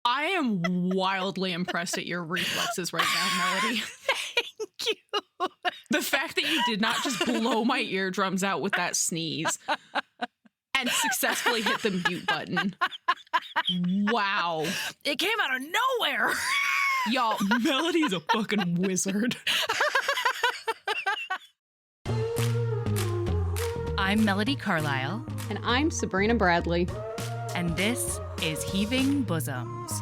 I am wildly impressed at your reflexes right now, Melody. Thank you. The fact that you did not just blow my eardrums out with that sneeze and successfully hit the mute button. Wow. It came out of nowhere. Y'all, Melody's a fucking wizard. I'm Melody Carlisle. And I'm Sabrina Bradley. And this is Heaving Bosoms.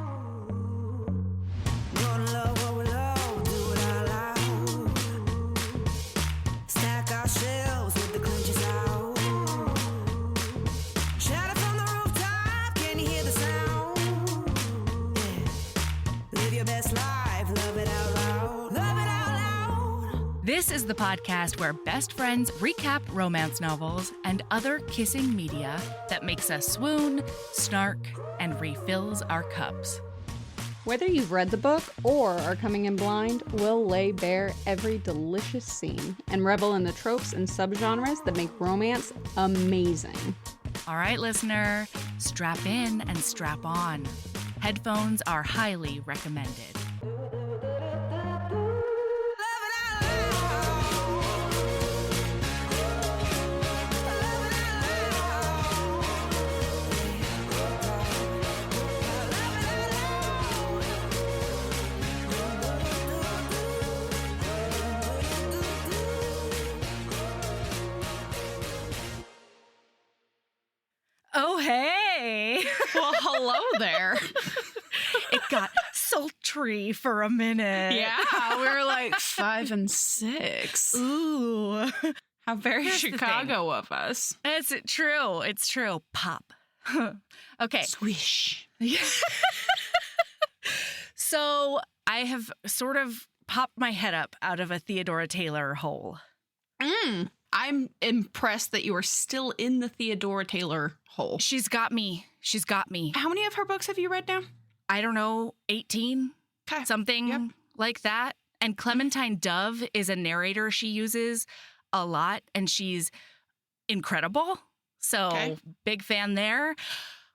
This is the podcast where best friends recap romance novels and other kissing media that makes us swoon, snark, and refills our cups. Whether you've read the book or are coming in blind, we'll lay bare every delicious scene and revel in the tropes and subgenres that make romance amazing. All right, listener, strap in and strap on. Headphones are highly recommended. Oh, hey. Well, hello there. It got sultry for a minute. Yeah, we were like 5 and 6. Ooh. How very Here's the Chicago of us. It's true. It's true. Pop. Okay. Swish. So I have sort of popped my head up out of a Theodora Taylor hole. I'm impressed that you are still in the Theodora Taylor hole. She's got me. She's got me. How many of her books have you read now? I don't know, 18? Okay. Something like that. And Clementine Dove is a narrator she uses a lot, and she's incredible. So big fan there.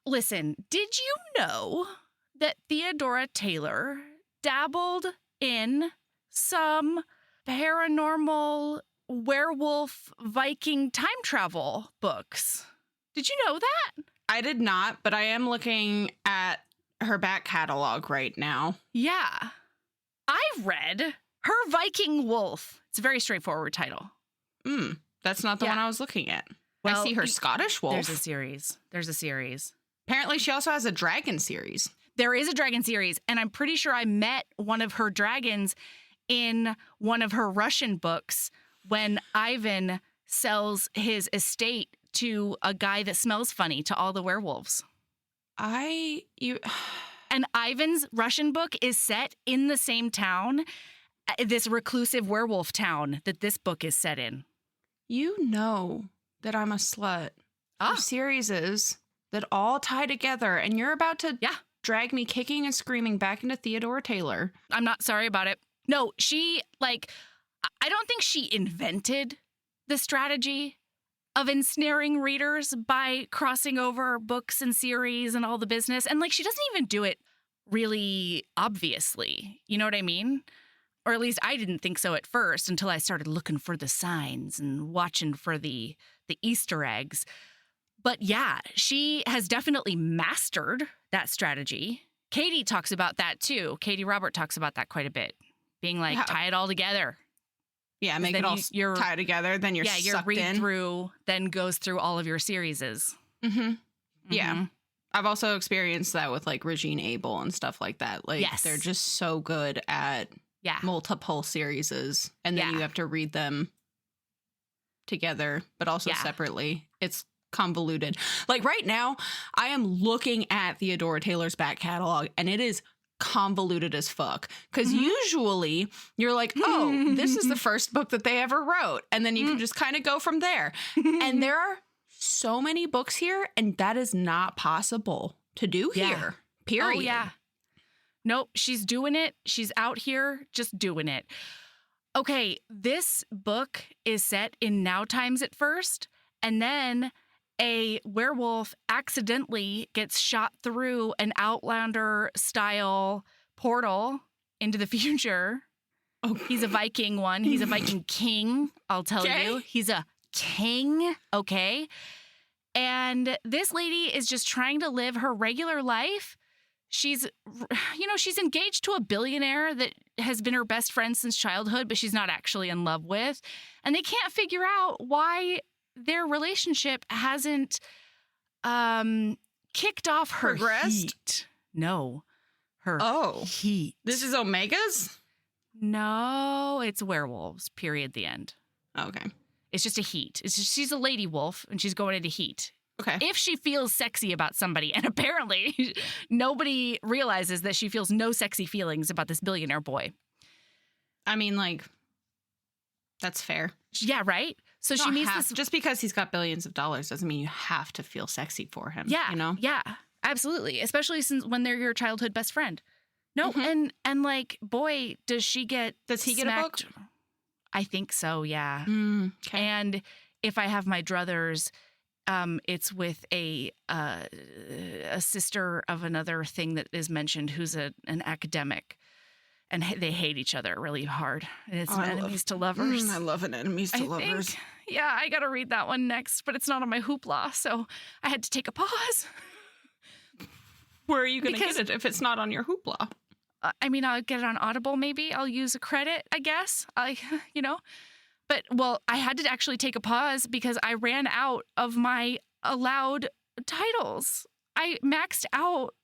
Listen, did you know that Theodora Taylor dabbled in some paranormal werewolf Viking time travel books? Did you know that? I did not, but I am looking at her back catalog right now. Yeah. I read Her Viking Wolf. It's a very straightforward title. That's not the one I was looking at. Well, I see her Scottish wolf. There's a series. Apparently she also has a dragon series. There is a dragon series, and I'm pretty sure I met one of her dragons in one of her Russian books when Ivan sells his estate to a guy that smells funny to all the werewolves. And Ivan's Russian book is set in the same town, this reclusive werewolf town that this book is set in. You know that I'm a slut for series that all tie together, and you're about to drag me kicking and screaming back into Theodora Taylor. I'm not sorry about it. No, I don't think she invented the strategy of ensnaring readers by crossing over books and series and all the business. And she doesn't even do it really obviously. You know what I mean? Or at least I didn't think so at first until I started looking for the signs and watching for the Easter eggs. But yeah, she has definitely mastered that strategy. Katie talks about that too. Katie Robert talks about that quite a bit. Being tie it all together. Yeah, make it all tie together. Then you're sucked your read in. through then goes through all of your series. Yeah. I've also experienced that with Regine Abel and stuff like that. They're just so good at multiple series, and then you have to read them together, but also separately. It's convoluted. Right now, I am looking at Theodora Taylor's back catalog, and it is convoluted as fuck. Because usually you're like, oh, this is the first book that they ever wrote, and then you can just kind of go from there. And there are so many books here, and that is not possible to do here. Period. Oh, yeah. Nope, she's doing it. She's out here just doing it. Okay, this book is set in now times at first, and then a werewolf accidentally gets shot through an Outlander-style portal into the future. Oh. He's a Viking one. He's a Viking king, I'll tell you. He's a king, okay? And this lady is just trying to live her regular life. She's engaged to a billionaire that has been her best friend since childhood, but she's not actually in love with. And they can't figure out why their relationship hasn't kicked off her heat. No. Her heat. This is Omegas? No, it's werewolves, period, the end. Okay. It's just a heat. It's just, she's a lady wolf, and she's going into heat. Okay. If she feels sexy about somebody, and apparently nobody realizes that she feels no sexy feelings about this billionaire boy. I mean, like, that's fair. Yeah, right? So she meets this... Just because he's got billions of dollars doesn't mean you have to feel sexy for him. Yeah, you know? Yeah, absolutely. Especially when they're your childhood best friend. No, and like, boy, does she get Does he get a book? I think so, yeah. Okay. And if I have my druthers, it's with a sister of another thing that is mentioned who's an academic. And they hate each other really hard. And it's enemies to lovers. I love an enemies to lovers. Yeah, I got to read that one next, but it's not on my hoopla, so I had to take a pause. Where are you going to get it if it's not on your hoopla? I mean, I'll get it on Audible, maybe. I'll use a credit, I guess. But, well, I had to actually take a pause because I ran out of my allowed titles. I maxed out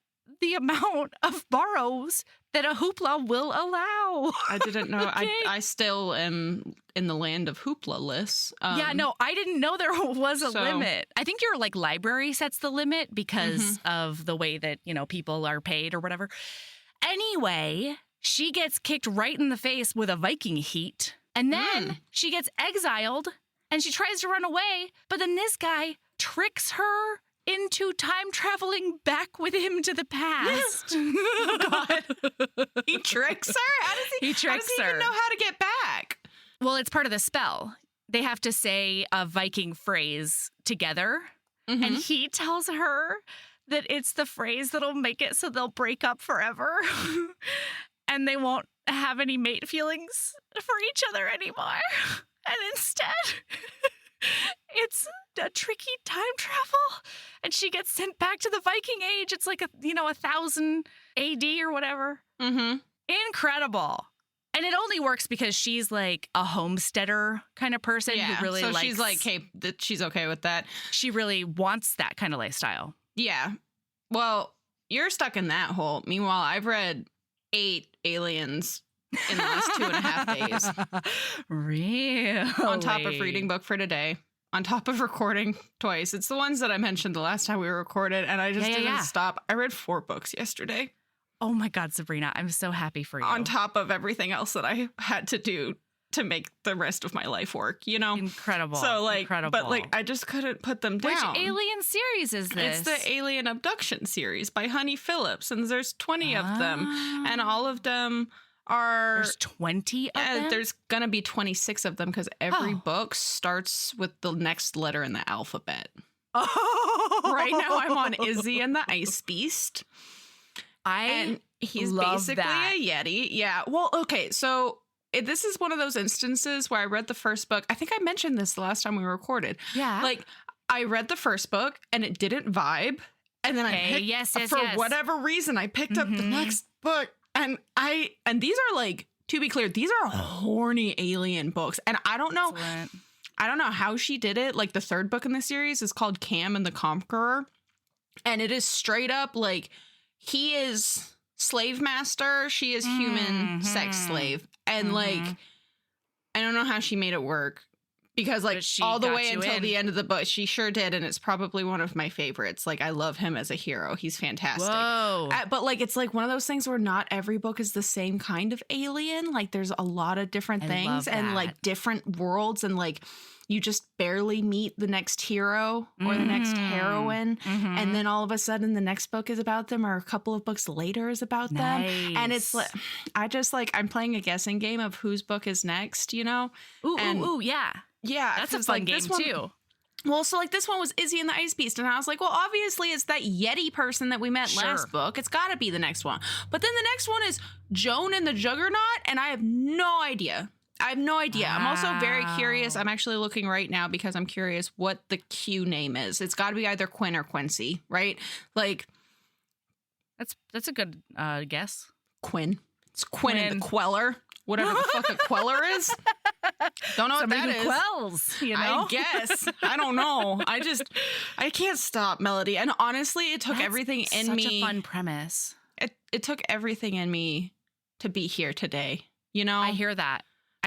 the amount of borrows that a hoopla will allow. I didn't know. Okay. I still am in the land of hoopla lists. Yeah, no, I didn't know there was a limit. I think your library sets the limit because of the way that, people are paid or whatever. Anyway, she gets kicked right in the face with a Viking heat. And then she gets exiled and she tries to run away. But then this guy tricks her into time traveling back with him to the past. Oh, God. He tricks her? How does he even know how to get back? Well, it's part of the spell. They have to say a Viking phrase together. And he tells her that it's the phrase that'll make it so they'll break up forever. And they won't have any mate feelings for each other anymore. And instead, it's a tricky time travel. And she gets sent back to the Viking age. It's like 1000 AD or whatever. Incredible. And it only works because she's like a homesteader kind of person who really likes... So she's like, hey, she's okay with that. She really wants that kind of lifestyle. Yeah. Well, you're stuck in that hole. Meanwhile, I've read 8 aliens in the last 2.5 days. Really? On top of reading book for today. On top of recording twice. It's the ones that I mentioned the last time we recorded, and I just didn't stop. I read 4 books yesterday. Oh my God, Sabrina, I'm so happy for you. On top of everything else that I had to do to make the rest of my life work, Incredible. So incredible. But I just couldn't put them down. Which alien series is this? It's the Alien Abduction series by Honey Phillips, and there's 20 of them, and all of them are... There's 20 of them? There's gonna be 26 of them because every book starts with the next letter in the alphabet. Right now I'm on Izzy and the Ice Beast. And he's basically a Yeti. Yeah. Well, okay. So this is one of those instances where I read the first book. I think I mentioned this the last time we recorded. Yeah. I read the first book and it didn't vibe. And then for whatever reason, I picked up the next book. And these are to be clear, these are horny alien books. And I don't know. Excellent. I don't know how she did it. The third book in the series is called Cam and the Conqueror. And it is straight up he is slave master. She is human sex slave. And I don't know how she made it work because all the way until the end of the book, she sure did. And it's probably one of my favorites. I love him as a hero. He's fantastic. Whoa. But it's one of those things where not every book is the same kind of alien. There's a lot of different things and different worlds and you just barely meet the next hero or the next heroine. And then all of a sudden the next book is about them or a couple of books later is about them. And it's I'm playing a guessing game of whose book is next, Ooh, yeah. Yeah. That's a fun game too. Well, so like this one was Izzy and the Ice Beast, and I was like, well, obviously it's that Yeti person that we met last book. It's got to be the next one. But then the next one is Joan and the Juggernaut, and I have no idea. Wow. I'm also very curious. I'm actually looking right now because I'm curious what the Q name is. It's got to be either Quinn or Quincy, right? Like, that's a good guess. Quinn. It's Quinn and the Queller. Whatever the fuck a queller is. Don't know Somebody what that who is. quells, you know? I guess. I don't know. I can't stop, Melody. And honestly, it took everything in me. Such a fun premise. It took everything in me to be here today. You know? I hear that.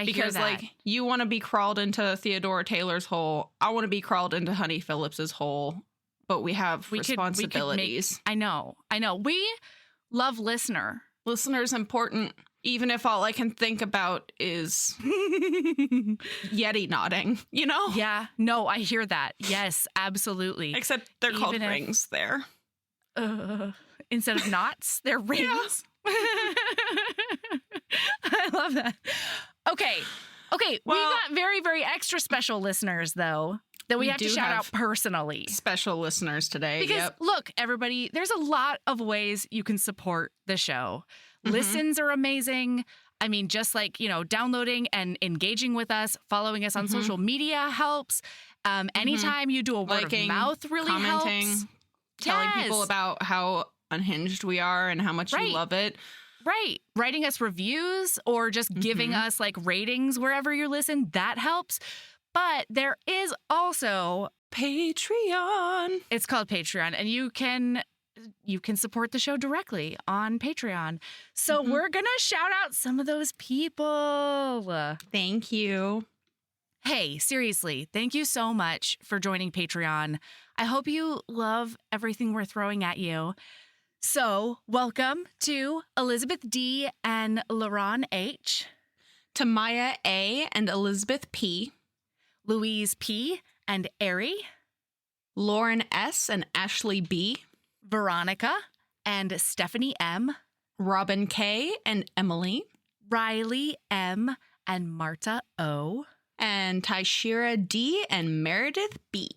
Because like you want to be crawled into Theodora Taylor's hole. I want to be crawled into Honey Phillips's hole. But we have responsibilities. I know. We love listener. Listener's important. Even if all I can think about is Yeti nodding, you know? Yeah. No, I hear that. Yes, absolutely. Except they're called rings there. Instead of knots, they're rings. Yeah. I love that. Okay. Well, we got very, very extra special listeners, though, that we have to shout out personally. Special listeners today. Because, look, everybody, there's a lot of ways you can support the show. Listens are amazing. I mean, just like, downloading and engaging with us, following us on social media helps. Anytime you do a word of mouth really commenting, helps. Telling people about how unhinged we are and how much you love it. Right. Writing us reviews or just giving us like ratings wherever you listen, that helps. But there is also Patreon. It's called Patreon, and you can support the show directly on Patreon. So we're going to shout out some of those people. Thank you. Hey, seriously, thank you so much for joining Patreon. I hope you love everything we're throwing at you. So welcome to Elizabeth D. and Laron H. To Maya A. and Elizabeth P. Louise P. and Ari. Lauren S. and Ashley B. Veronica and Stephanie M. Robin K. and Emily. Riley M. and Marta O. And Tyshira D. and Meredith B.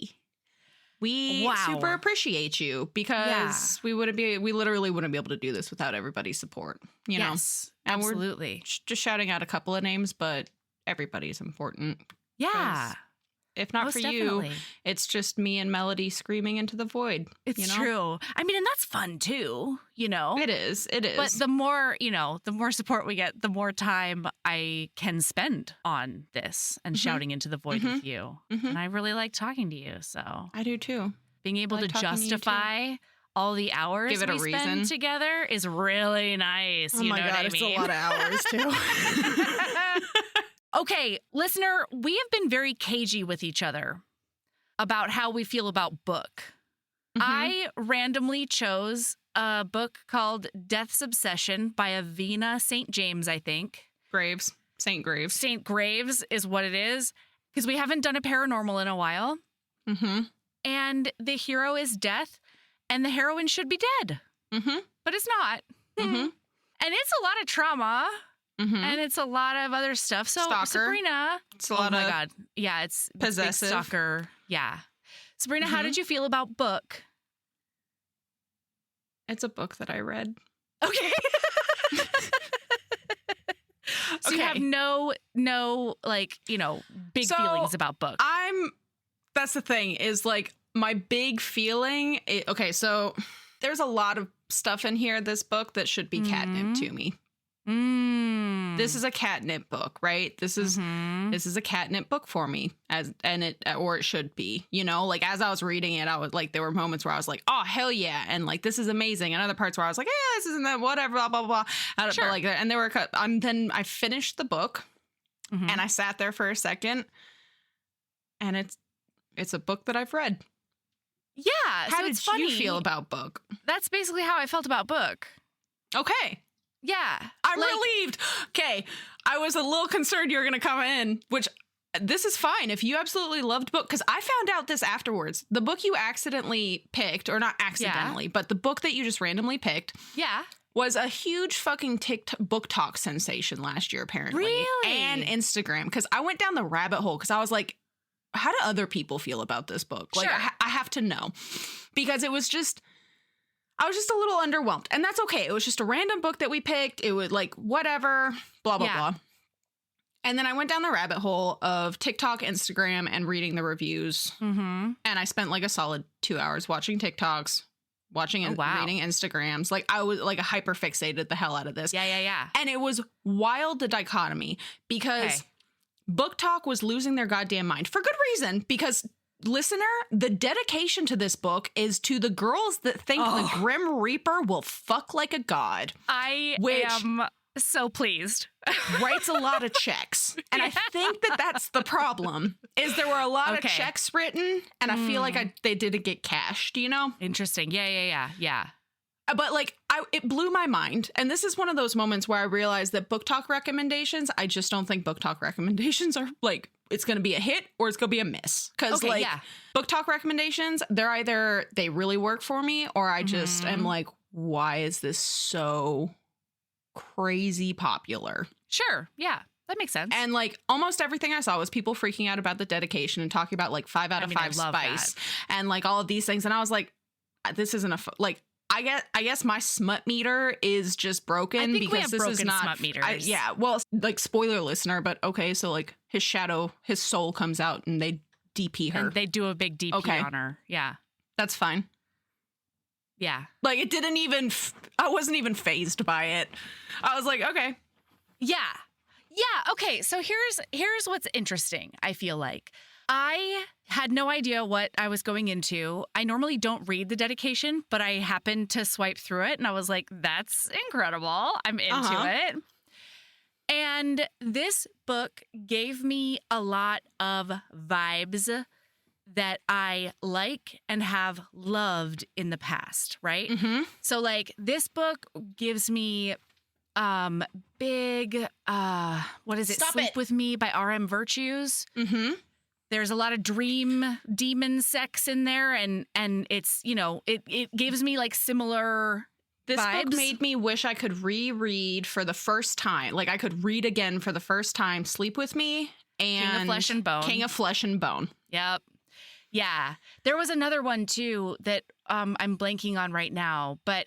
We super appreciate you because we literally wouldn't be able to do this without everybody's support. You know? And absolutely. We're just shouting out a couple of names, but everybody's important. Yeah. If not for you, it's just me and Melody screaming into the void. It's true. I mean, and that's fun too, It is. But the more support we get, the more time I can spend on this and shouting into the void with you. And I really like talking to you, so. I do too. Being able to justify all the hours we spend together is really nice. Oh my God, it's a lot of hours too. Okay, listener, we have been very cagey with each other about how we feel about book. I randomly chose a book called Death's Obsession by Avina St. James, I think. St. Graves. St. Graves is what it is, because we haven't done a paranormal in a while. And the hero is death, and the heroine should be dead. But it's not. And it's a lot of trauma. And it's a lot of other stuff. So Stalker. Sabrina, it's a lot of God, yeah, it's possessive. Big stalker. Yeah, Sabrina, how did you feel about book? It's a book that I read. Okay. So you have no like big feelings about book. That's the thing is like my big feeling. So there's a lot of stuff in here. This book that should be catnip to me. This is a catnip book, right? This is a catnip book for me, or it should be. Like as I was reading it, I was like, there were moments where I was like, oh hell yeah, and like this is amazing, and other parts where I was like, yeah, this isn't that, whatever, blah blah blah. But like, and there were, then I finished the book, and I sat there for a second, and it's a book that I've read. Yeah. How did you feel about book? That's basically how I felt about book. Okay. Yeah. I'm relieved. Okay. I was a little concerned you were going to come in, which this is fine. If you absolutely loved book, because I found out this afterwards. The book you accidentally picked, or not accidentally, but the book that you just randomly picked. Yeah. Was a huge fucking book talk sensation last year, apparently. Really? And Instagram. Because I went down the rabbit hole because I was like, how do other people feel about this book? Like, sure. I have to know, because I was just a little underwhelmed, and that's okay. It was just a random book that we picked. It was like, whatever, blah, blah, blah. And then I went down the rabbit hole of TikTok, Instagram, and reading the reviews. Mm-hmm. And I spent like a solid 2 hours watching TikToks, watching and reading Instagrams. Like, I was like hyper fixated the hell out of this. Yeah. And it was wild, the dichotomy, because Book Talk was losing their goddamn mind for good reason. Because, listener, the dedication to this book is to the girls that think the Grim Reaper will fuck like a god. I am so pleased. Writes a lot of checks. And I think that's the problem, is there were a lot of checks written, and I feel like they didn't get cashed, you know? Interesting. Yeah. But like, it blew my mind. And this is one of those moments where I realized that Book Talk recommendations, I just don't think Book Talk recommendations are like, it's going to be a hit or it's going to be a miss. Because Book Talk recommendations, they're either they really work for me, or I just am like, why is this so crazy popular? Sure. Yeah. That makes sense. And like, almost everything I saw was people freaking out about the dedication and talking about like 5 out of 5 spice and like all of these things. And I was like, this isn't like, I guess my smut meter is just broken, because this is not smut meters. Well, like, spoiler, listener, but okay, so like his soul comes out and they DP her. And they do a big DP on her. Yeah. That's fine. Yeah. Like, it didn't even, I wasn't even fazed by it. I was like, okay. Yeah. Okay. So here's what's interesting. I feel like I had no idea what I was going into. I normally don't read the dedication, but I happened to swipe through it and I was like, that's incredible. I'm into it. And this book gave me a lot of vibes that I like and have loved in the past, right? Mm-hmm. So like, this book gives me big what is it? Sleep With Me by R.M. Virtues. Mm-hmm. There's a lot of dream demon sex in there, and it's, you know, it gives me like similar This vibes. book made me wish I could reread for the first time. Like, I could read again for the first time Sleep With Me and King of Flesh and Bone. King of Flesh and Bone. Yep. Yeah. There was another one too that I'm blanking on right now, but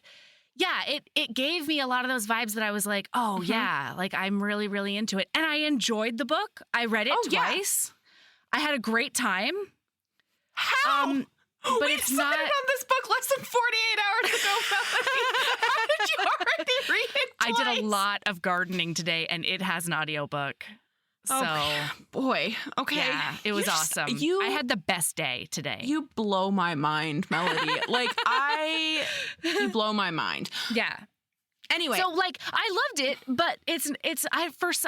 yeah, it gave me a lot of those vibes that I was like, oh yeah, like I'm really, really into it. And I enjoyed the book. I read it twice. I had a great time. How? But we it's decided not on this book less than 48 hours ago, Melanie. How did you already read it twice? I did a lot of gardening today, and it has an audiobook. So, boy, okay. Yeah, it was awesome. I had the best day today. You blow my mind, Melody. You blow my mind. Yeah. Anyway. So, like, I loved it, but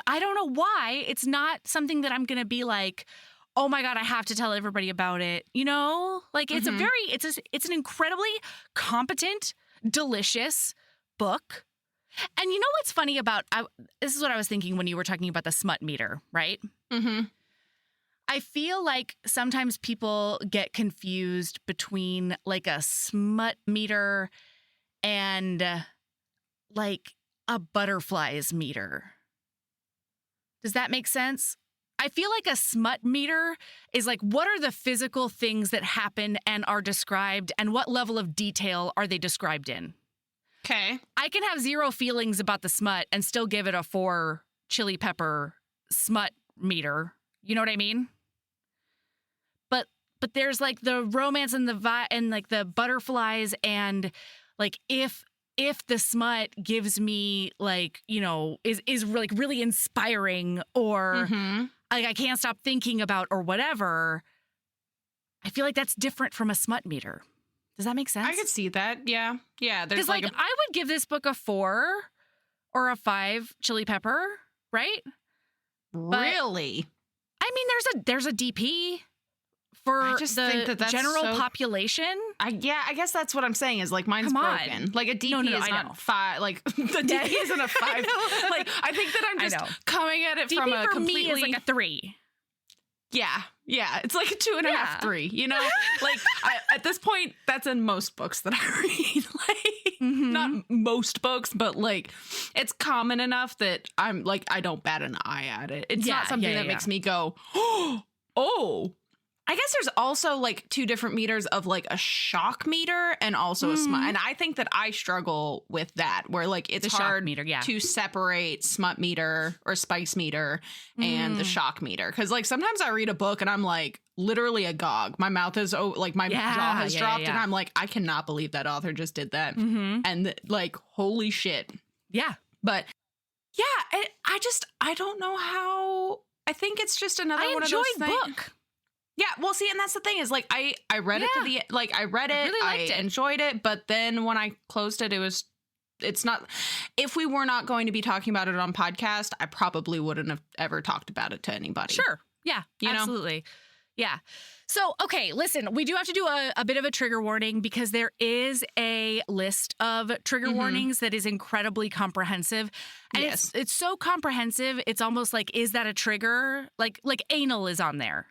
I don't know why. It's not something that I'm going to be like, oh my God, I have to tell everybody about it. You know, like, it's it's an incredibly competent, delicious book. And you know what's funny about, this is what I was thinking when you were talking about the smut meter, right? Mm-hmm. I feel like sometimes people get confused between like a smut meter and like a butterflies meter. Does that make sense? I feel like a smut meter is like, what are the physical things that happen and are described, and what level of detail are they described in? Okay. I can have zero feelings about the smut and still give it a 4 chili pepper smut meter. You know what I mean? But there's like the romance and and like the butterflies, and like if the smut gives me like, you know, is like really inspiring, or like I can't stop thinking about, or whatever, I feel like that's different from a smut meter. Does that make sense? I could see that. Yeah. Yeah. Because like I would give this book a 4 or a 5 chili pepper, right? Really? I mean, there's a DP for the general population. I guess that's what I'm saying is like mine's broken. Like a DP is not 5. Like the DP isn't a 5. Like I think that I'm just coming at it DP from a for completely... me is like a 3. Yeah, it's like a 2.5, 3, you know? Like, at this point, that's in most books that I read. Like, not most books, but, like, it's common enough that I'm, like, I don't bat an eye at it. It's not something that makes me go, oh, I guess there's also like two different meters of like a shock meter and also a smut. And I think that I struggle with that, where like it's hard to separate smut meter or spice meter and the shock meter. Because like sometimes I read a book and I'm like literally agog. My mouth is like my jaw has dropped and I'm like, I cannot believe that author just did that. And like, holy shit. Yeah. But yeah, I don't know how. I think it's just another one of those things. I enjoyed book. Yeah, well, see, and that's the thing is, like, I read it to the, like, I read it, I enjoyed it, but then when I closed it, it's not, if we were not going to be talking about it on podcast, I probably wouldn't have ever talked about it to anybody. Sure. Yeah, absolutely. Yeah. So, okay, listen, we do have to do a bit of a trigger warning because there is a list of trigger warnings that is incredibly comprehensive. And it's so comprehensive, it's almost like, is that a trigger? Like anal is on there.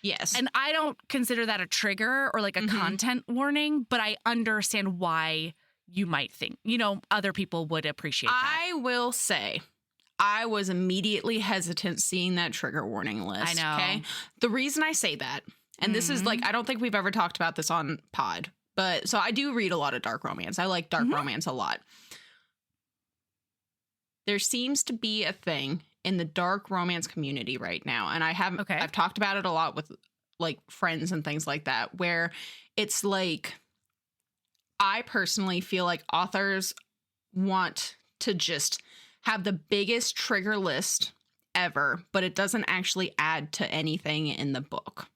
Yes. And I don't consider that a trigger or like a content warning, but I understand why you might think, other people would appreciate that. I will say, I was immediately hesitant seeing that trigger warning list. I know. Okay. The reason I say that, and this is like, I don't think we've ever talked about this on pod, but so I do read a lot of dark romance. I like dark romance a lot. There seems to be a thing in the dark romance community right now, and I've talked about it a lot with like friends and things like that, where it's like, I personally feel like authors want to just have the biggest trigger list ever, but it doesn't actually add to anything in the book.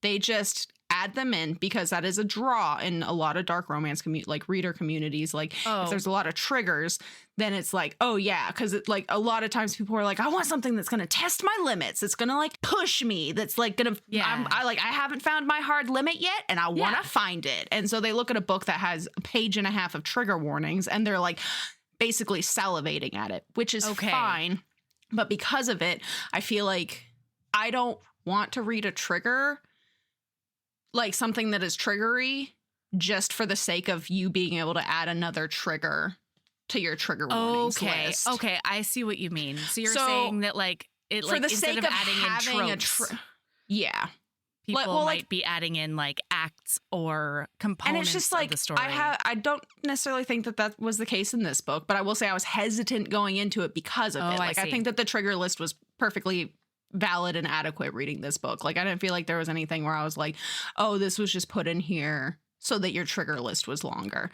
They just add them in because that is a draw in a lot of dark romance like reader communities. Like if there's a lot of triggers, then it's like, oh yeah, because it like a lot of times people are like, I want something that's gonna test my limits. It's gonna like push me. That's like gonna I haven't found my hard limit yet, and I want to find it. And so they look at a book that has a page and a half of trigger warnings, and they're like basically salivating at it, which is fine. But because of it, I feel like I don't want to read a trigger, like something that is triggery, just for the sake of you being able to add another trigger to your trigger warnings list. Okay, I see what you mean. So you're saying that like it, for like, the instead sake of adding in tropes, people might be adding in like acts or components and it's just like, of the story. I don't necessarily think that was the case in this book, but I will say I was hesitant going into it because of it. Like I think that the trigger list was perfectly valid and adequate reading this book. Like I didn't feel like there was anything where I was like, oh, this was just put in here so that your trigger list was longer.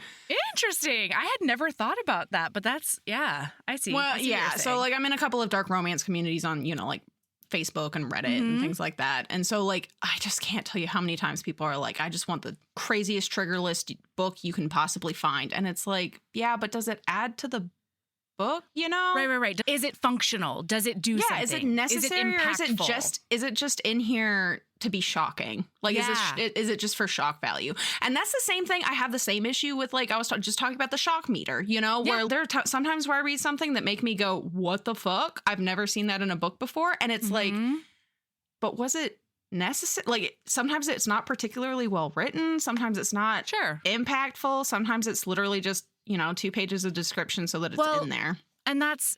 Interesting. I had never thought about that, but that's, I see. Well, so like I'm in a couple of dark romance communities on, like Facebook and Reddit and things like that. And so like, I just can't tell you how many times people are like, I just want the craziest trigger list book you can possibly find. And it's like, yeah, but does it add to the book, Right. Is it functional? Does it do something? Is it necessary, or is it just in here to be shocking? Like, is it just for shock value? And that's the same thing. I have the same issue with, like, I was just talking about the shock meter, where there are sometimes where I read something that make me go, what the fuck? I've never seen that in a book before. And it's like, but was it necessary? Like, sometimes it's not particularly well written. Sometimes it's not impactful. Sometimes it's literally just 2 pages of description so that it's in there. And that's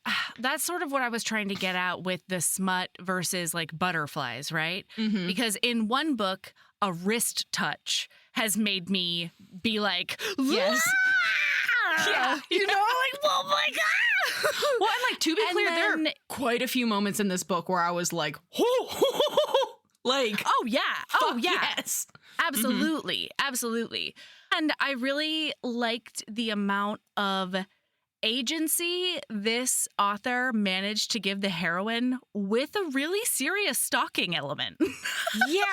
sort of what I was trying to get at with the smut versus like butterflies, right? Because in one book, a wrist touch has made me be like, yes. Yeah. Like, oh my God. Well, and like, to be clear, there are quite a few moments in this book where I was like, like, oh yeah. Yes. Absolutely. Absolutely. And I really liked the amount of agency this author managed to give the heroine with a really serious stalking element. Yeah,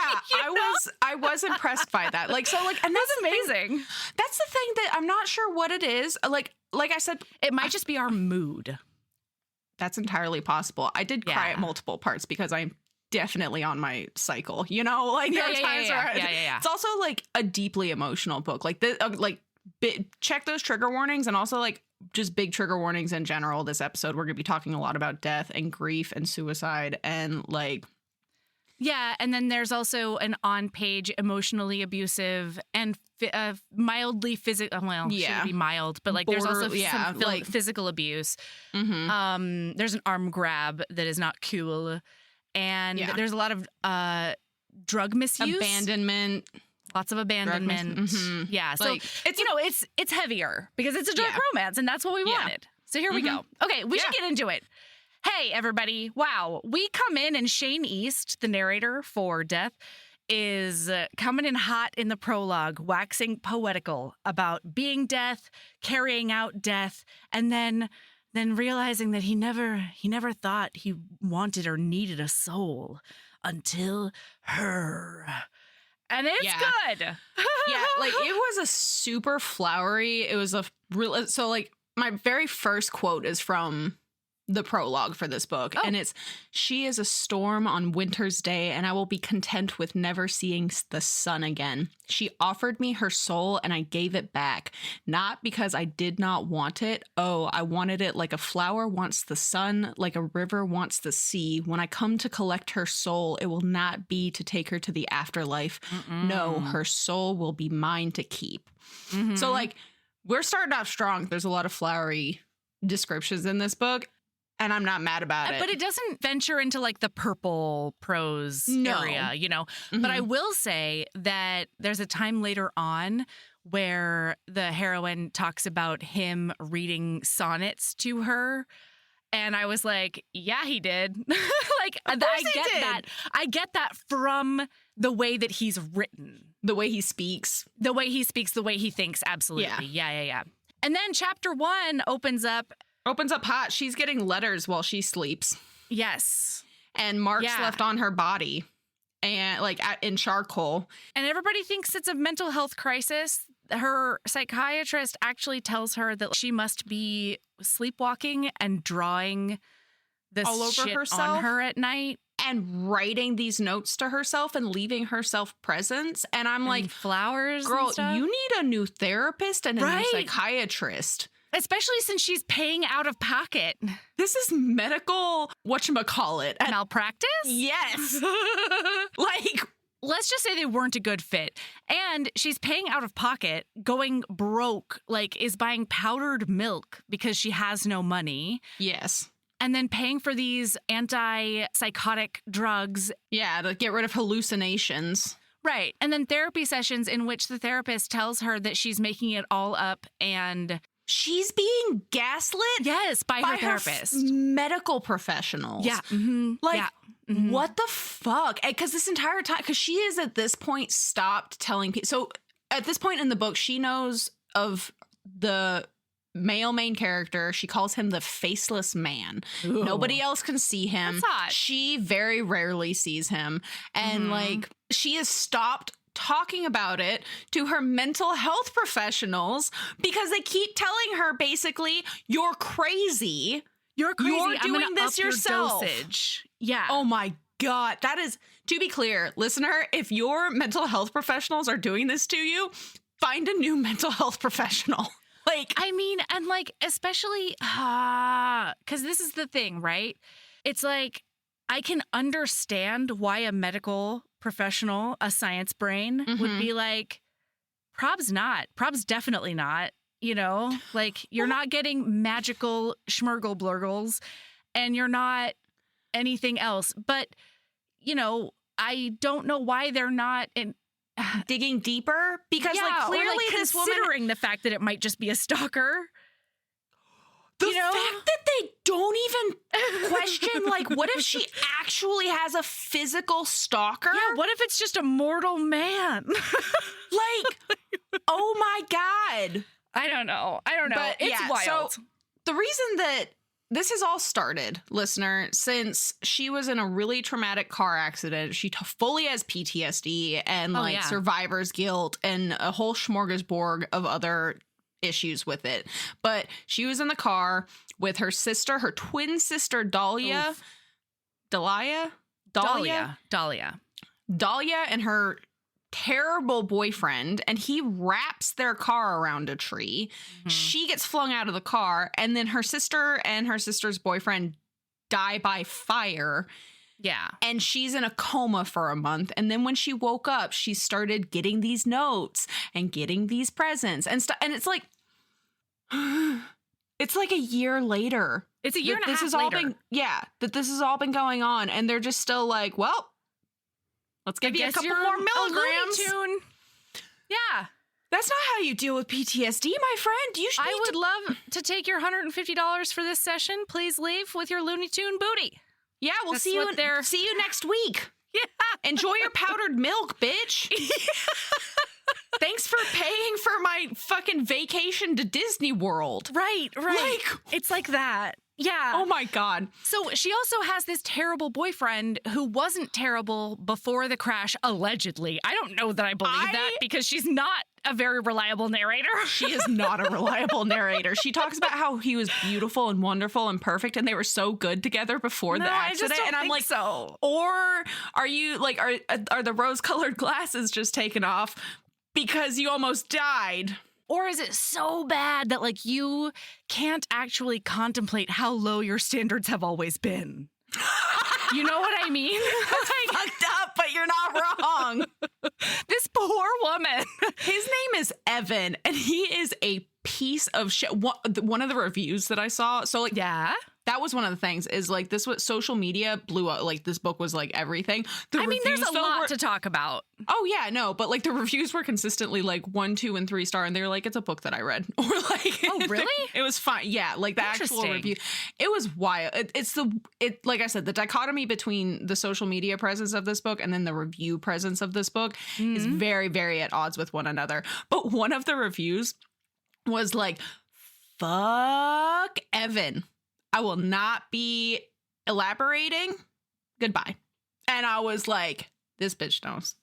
I was impressed by that. Like, so like, and that's amazing. That's the thing that I'm not sure what it is. Like I said, it might just be our mood. That's entirely possible. I did cry at multiple parts because I'm definitely on my cycle, like there are times where it's also like a deeply emotional book. Like check those trigger warnings, and also like just big trigger warnings in general. This episode we're gonna be talking a lot about death and grief and suicide and like and then there's also an on-page emotionally abusive and mildly physical. Well, shouldn't be mild, but like there's also some like physical abuse. There's an arm grab that is not cool. And there's a lot of drug misuse. Abandonment. Lots of abandonment. Yeah. So, like, it's heavier because it's a dark romance, and that's what we wanted. So here we go. Okay, we should get into it. Hey, everybody. Wow. We come in, and Shane East, the narrator for Death, is coming in hot in the prologue, waxing poetical about being death, carrying out death, and then realizing that he never thought he wanted or needed a soul until her. And it's good. Yeah, like it was a super flowery. It was a real. So like my very first quote is from the prologue for this book. And it's, "She is a storm on winter's day, and I will be content with never seeing the sun again. She offered me her soul, and I gave it back. Not because I did not want it. Oh, I wanted it like a flower wants the sun, like a river wants the sea. When I come to collect her soul, it will not be to take her to the afterlife. No, her soul will be mine to keep." So like, we're starting off strong. There's a lot of flowery descriptions in this book. And I'm not mad about it. But it doesn't venture into like the purple prose area, you know. But I will say that there's a time later on where the heroine talks about him reading sonnets to her. And I was like, yeah, he did. Like, I get that. I get that from the way that he's written. The way he speaks. The way he speaks, the way he thinks. Absolutely. Yeah. And then chapter 1 opens up hot. She's getting letters while she sleeps. Yes. And marks left on her body and like in charcoal. And everybody thinks it's a mental health crisis. Her psychiatrist actually tells her that she must be sleepwalking and drawing this all over shit herself on her at night. And writing these notes to herself and leaving herself presents. And I'm like, flowers, girl, and stuff. You need a new therapist and a new psychiatrist. Especially since she's paying out of pocket. This is medical, whatchamacallit. Malpractice? Yes. Like, let's just say they weren't a good fit. And she's paying out of pocket, going broke, like is buying powdered milk because she has no money. Yes. And then paying for these antipsychotic drugs. Yeah, to get rid of hallucinations. Right. And then therapy sessions in which the therapist tells her that she's making it all up and she's being gaslit? Yes, by her therapist. Medical professionals. Yeah. Like, what the fuck? Because this entire time, because she is at this point stopped telling people. So at this point in the book, she knows of the male main character. She calls him the faceless man. Ooh. Nobody else can see him. That's hot. She very rarely sees him. And like, she has stopped talking about it to her mental health professionals because they keep telling her basically, you're crazy. You're doing this yourself. Your dosage. Yeah. Oh my God. That is, to be clear, listener, if your mental health professionals are doing this to you, find a new mental health professional. Like, I mean, and like, especially, because this is the thing, right? It's like, I can understand why a medical professional, a science brain, would be like, Prob's not. Prob's definitely not. You know, like, you're not getting magical schmurgle blurgles and you're not anything else. But, you know, I don't know why they're not digging deeper, because like clearly like this woman, considering the fact that it might just be a stalker. The fact that they don't even question, like, what if she actually has a physical stalker? Yeah, what if it's just a mortal man? Like, oh my God. I don't know. But it's wild. So the reason that this has all started, listener, since she was in a really traumatic car accident. She fully has PTSD and survivor's guilt and a whole smorgasbord of other issues with it. But she was in the car with her sister, her twin sister, Dahlia, and her terrible boyfriend, and he wraps their car around a tree. She gets flung out of the car, and then her sister and her sister's boyfriend die by fire. Yeah. And she's in a coma for a month. And then when she woke up, she started getting these notes and getting these presents and stuff. And it's like, it's like a year later. It's a year and a half later. That this has all been going on. And they're just still like, well, Let's give you a couple more milligrams. Yeah. That's not how you deal with PTSD, my friend. I would love to take your $150 for this session. Please leave with your Looney Tune booty. Yeah, we'll see you next week. Yeah. Enjoy your powdered milk, bitch. Thanks for paying for my fucking vacation to Disney World. Right. It's like that. Yeah. Oh my God. So she also has this terrible boyfriend who wasn't terrible before the crash, allegedly. I don't know that I believe that because she's not a very reliable narrator. She is not a reliable narrator. She talks about how he was beautiful and wonderful and perfect and they were so good together before the accident. I just don't and I'm think like, so. Or are you like, are the rose-colored glasses just taken off because you almost died? Or is it so bad that, like, you can't actually contemplate how low your standards have always been? You know what I mean? That's fucked up, but you're not wrong. This poor woman. His name is Evan, and he is a piece of shit. One of the reviews that I saw, so, like, yeah, that was one of the things, is, like, this was social media blew up. Like, this book was, like, everything. There's a lot to talk about. Oh, yeah, no, but, like, the reviews were consistently, like, 1, 2, and 3 star, and they were like, it's a book that I read. Or, like... Oh, really? It was fine. Yeah, like, the actual review. It was wild. Like I said, the dichotomy between the social media presence of this book and then the review presence of this book is very, very at odds with one another. But one of the reviews was like, fuck Evan. I will not be elaborating. Goodbye. And I was like, this bitch knows.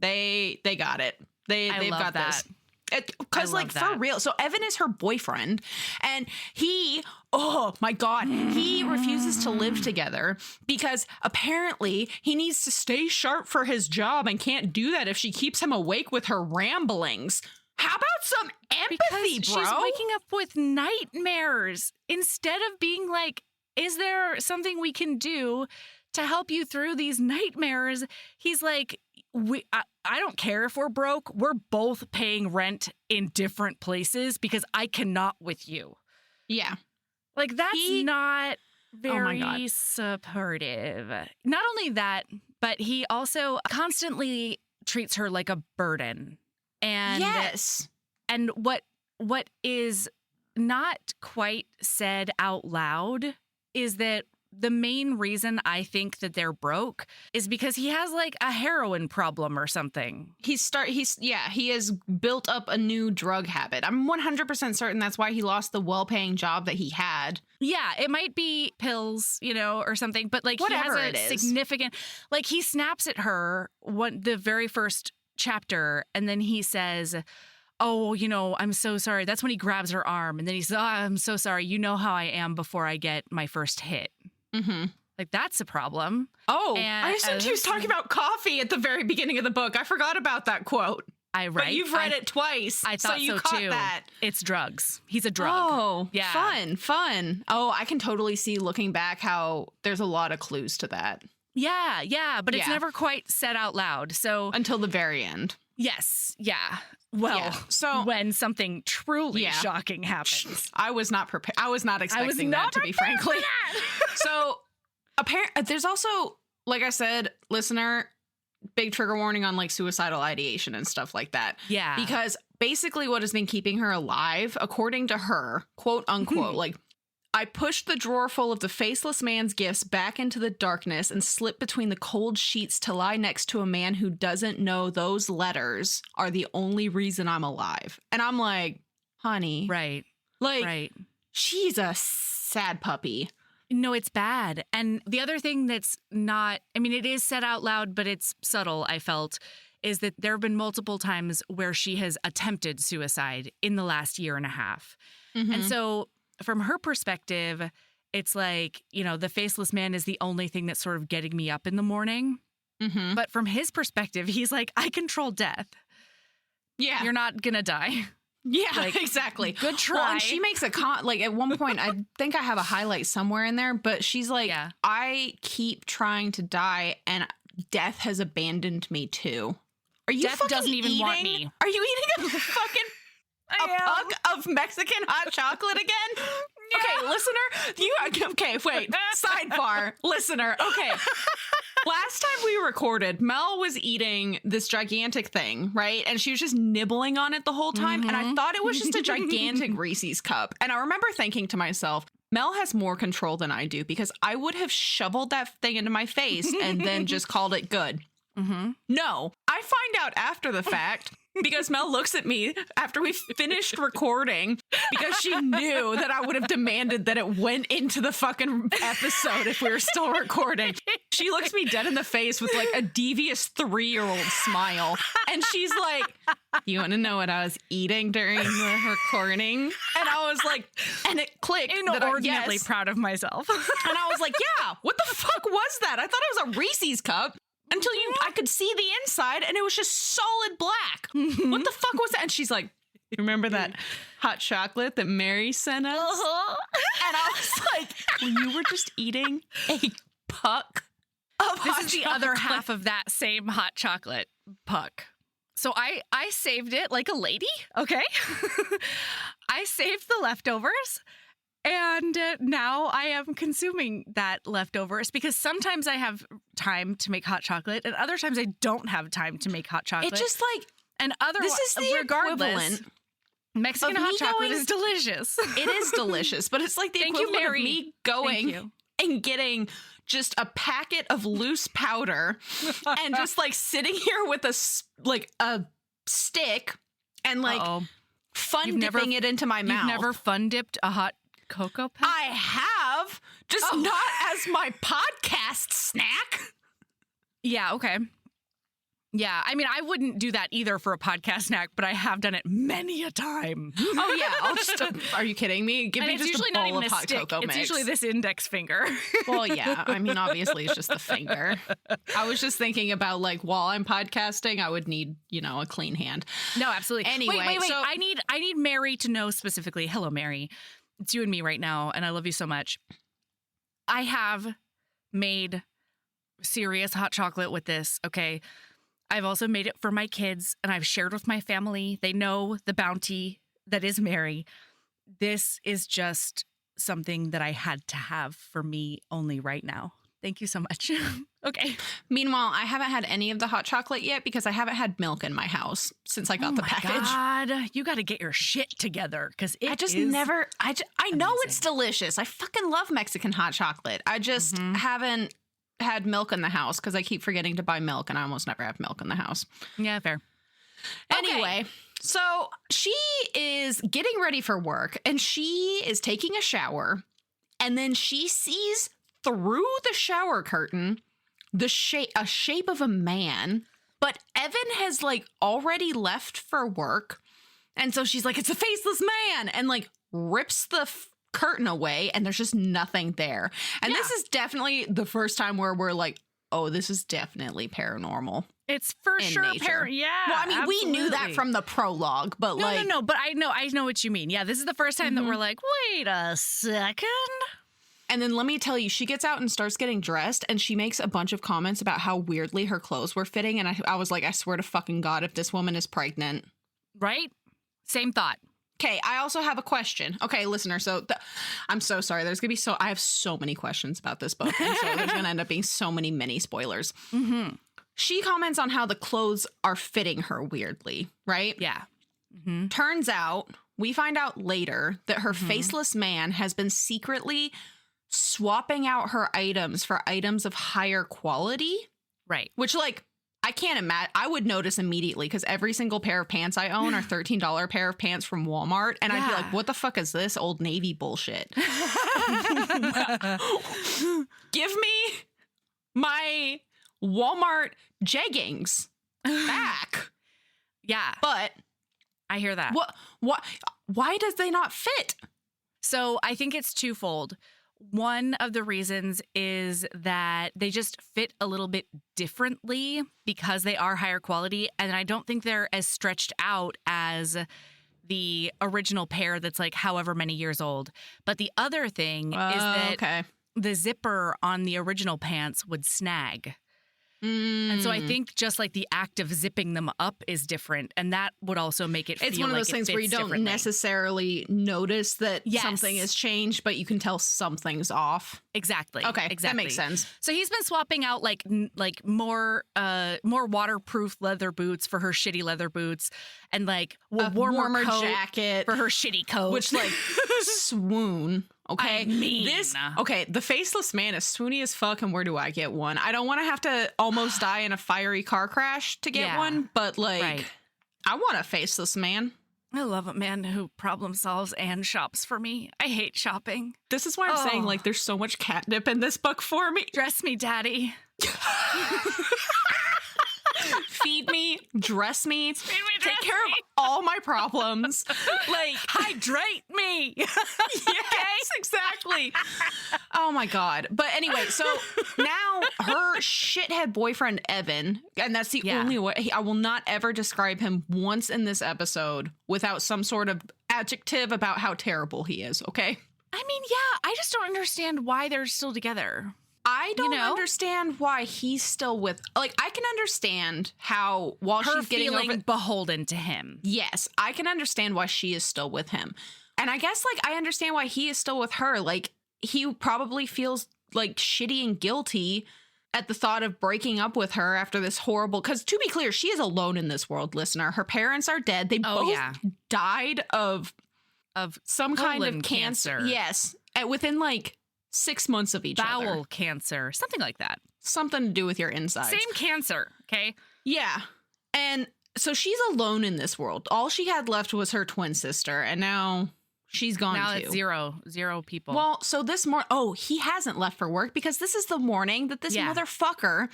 They got it. They've got that. This. Because, like, for real. So Evan is her boyfriend. And he, oh my God, he refuses to live together because apparently he needs to stay sharp for his job and can't do that if she keeps him awake with her ramblings. How about some empathy, because bro? She's waking up with nightmares instead of being like, is there something we can do to help you through these nightmares? He's like, I don't care if we're broke. We're both paying rent in different places because I cannot with you. Yeah. Like, that's not very supportive. Not only that, but he also constantly treats her like a burden. And yes. And what is not quite said out loud is that the main reason I think that they're broke is because he has, like, a heroin problem or something. He has built up a new drug habit. I'm 100% certain that's why he lost the well-paying job that he had. Yeah, it might be pills, or something, but, like, whatever he has a significant, like, he snaps at her the very first chapter, and then he says, oh, I'm so sorry. That's when he grabs her arm, and then he says, oh, I'm so sorry. You know how I am before I get my first hit. Mm-hmm. Like, that's a problem. Oh, and I assumed he was talking about coffee at the very beginning of the book. I forgot about that quote. But you've read it twice. I thought so you so caught too. That. It's drugs. He's a drug. Oh, yeah. Fun. Oh, I can totally see looking back how there's a lot of clues to that. Yeah, but it's never quite said out loud. So until the very end. Yes, yeah. Well, so when something truly shocking happens. I was not prepared. I was not expecting that, to be frankly. So there's also, like I said, listener, big trigger warning on, like, suicidal ideation and stuff like that. Yeah. Because basically what has been keeping her alive, according to her, quote unquote, like, I pushed the drawer full of the faceless man's gifts back into the darkness and slipped between the cold sheets to lie next to a man who doesn't know those letters are the only reason I'm alive. And I'm like, honey. Right. Like, right. She's a sad puppy. No, it's bad. And the other thing that's not, it is said out loud, but it's subtle, I felt, is that there have been multiple times where she has attempted suicide in the last year and a half. Mm-hmm. And so from her perspective, it's like, the faceless man is the only thing that's sort of getting me up in the morning. Mm-hmm. But from his perspective, he's like, I control death. Yeah. You're not going to die. Yeah, like, exactly. Good try. Well, and she makes a like, at one point, I think I have a highlight somewhere in there, but she's like, I keep trying to die and death has abandoned me too. Are you Death doesn't even want me. Are you eating a fucking puck of Mexican hot chocolate again? Yeah. Okay, listener, wait, sidebar, listener, okay. Last time we recorded, Mel was eating this gigantic thing, right? And she was just nibbling on it the whole time. And I thought it was just a gigantic Reese's cup. And I remember thinking to myself, Mel has more control than I do because I would have shoveled that thing into my face and then just called it good. No, I find out after the fact because Mel looks at me after we finished recording because she knew that I would have demanded that it went into the fucking episode if we were still recording. She looks me dead in the face with like a devious 3-year-old smile. And she's like, you want to know what I was eating during the recording? And I was like, and it clicked. Inordinately proud of myself. And I was like, yeah, what the fuck was that? I thought it was a Reese's cup. Until I could see the inside and it was just solid black. What the fuck was that? And she's like, remember that hot chocolate that Mary sent us? And I was like, well, you were just eating a puck of hot chocolate. This is the other half of that same hot chocolate puck. So I saved it like a lady, okay? I saved the leftovers. And now I am consuming that leftovers because sometimes I have time to make hot chocolate and other times I don't have time to make hot chocolate. It's just like, and this is the equivalent. Mexican hot chocolate is delicious. It is delicious, but it's like the equivalent of me going and getting just a packet of loose powder and just like sitting here with a stick and like dipping it into my mouth. You've never fun dipped a hot Cocoa Puff? I have, just not as my podcast snack. Yeah, okay. Yeah, I mean, I wouldn't do that either for a podcast snack, but I have done it many a time. Oh, yeah. I'll just, are you kidding me? Give me just a bowl of hot cocoa mix. It's usually this index finger. Well, yeah. I mean, obviously, it's just the finger. I was just thinking about, like, while I'm podcasting, I would need, a clean hand. No, absolutely. Anyway. Wait. So, I need Mary to know specifically. Hello, Mary. It's you and me right now, and I love you so much. I have made serious hot chocolate with this, okay? I've also made it for my kids, and I've shared with my family. They know the bounty that is Mary. This is just something that I had to have for me only right now. Thank you so much. Okay. Meanwhile, I haven't had any of the hot chocolate yet because I haven't had milk in my house since I got the package. God, you got to get your shit together because I know it's delicious. I fucking love Mexican hot chocolate. I just haven't had milk in the house because I keep forgetting to buy milk and I almost never have milk in the house. Yeah, fair. Anyway, so she is getting ready for work and she is taking a shower and then she sees through the shower curtain a shape of a man, but Evan has like already left for work. And so she's like, it's a faceless man, and like rips the curtain away and there's just nothing there. And this is definitely the first time where we're like, oh, this is definitely paranormal. It's for sure yeah. Well, I mean, absolutely. We knew that from the prologue, but no, but I know what you mean. Yeah, this is the first time that we're like, wait a second. And then let me tell you, she gets out and starts getting dressed and she makes a bunch of comments about how weirdly her clothes were fitting. And I was like, I swear to fucking God, if this woman is pregnant. Right? Same thought. Okay, I also have a question. Okay, listener, so I'm so sorry. I have so many questions about this book. And so there's going to end up being so many mini spoilers. Mm-hmm. She comments on how the clothes are fitting her weirdly, right? Yeah. Mm-hmm. Turns out, we find out later that her faceless man has been secretly swapping out her items for items of higher quality. Right. Which, like, I can't imagine. I would notice immediately because every single pair of pants I own are $13 pair of pants from Walmart. And I'd be like, what the fuck is this Old Navy bullshit? Give me my Walmart jeggings back. Yeah. But I hear that. Why does they not fit? So I think it's twofold. One of the reasons is that they just fit a little bit differently because they are higher quality. And I don't think they're as stretched out as the original pair that's like however many years old. But the other thing is that the zipper on the original pants would snag. And so I think just like the act of zipping them up is different. And that would also make it feel it's one of those things where you don't necessarily notice that something has changed, but you can tell something's off. Exactly. Okay. Exactly. That makes sense. So he's been swapping out like more waterproof leather boots for her shitty leather boots and like a warmer coat jacket for her shitty coat. Which like swoon. Okay. I mean. The faceless man is swoony as fuck, and where do I get one? I don't want to have to almost die in a fiery car crash to get one, but like I want a faceless man. I love a man who problem solves and shops for me. I hate shopping. This is why I'm saying like there's so much catnip in this book for me. Dress me, daddy. Feed me, dress me, take care of all my problems. Like, hydrate me. Yes, exactly. Oh my God. But anyway, so now her shithead boyfriend, Evan, and that's the only way, I will not ever describe him once in this episode without some sort of adjective about how terrible he is, okay? I mean, yeah, I just don't understand why they're still together. I don't understand why he's still with, like, I can understand how while she's getting feeling beholden to him. Yes, I can understand why she is still with him. And I guess, like, I understand why he is still with her. Like, he probably feels, like, shitty and guilty at the thought of breaking up with her after this horrible, because to be clear, she is alone in this world, listener. Her parents are dead. They both died of some kind of cancer. Yes, within, like, 6 months of each other. Bowel cancer, something like that. Something to do with your insides. Same cancer, okay? Yeah. And so she's alone in this world. All she had left was her twin sister, and now she's gone now too. It's zero people. Well, so this morning, he hasn't left for work because this is the morning that this motherfucker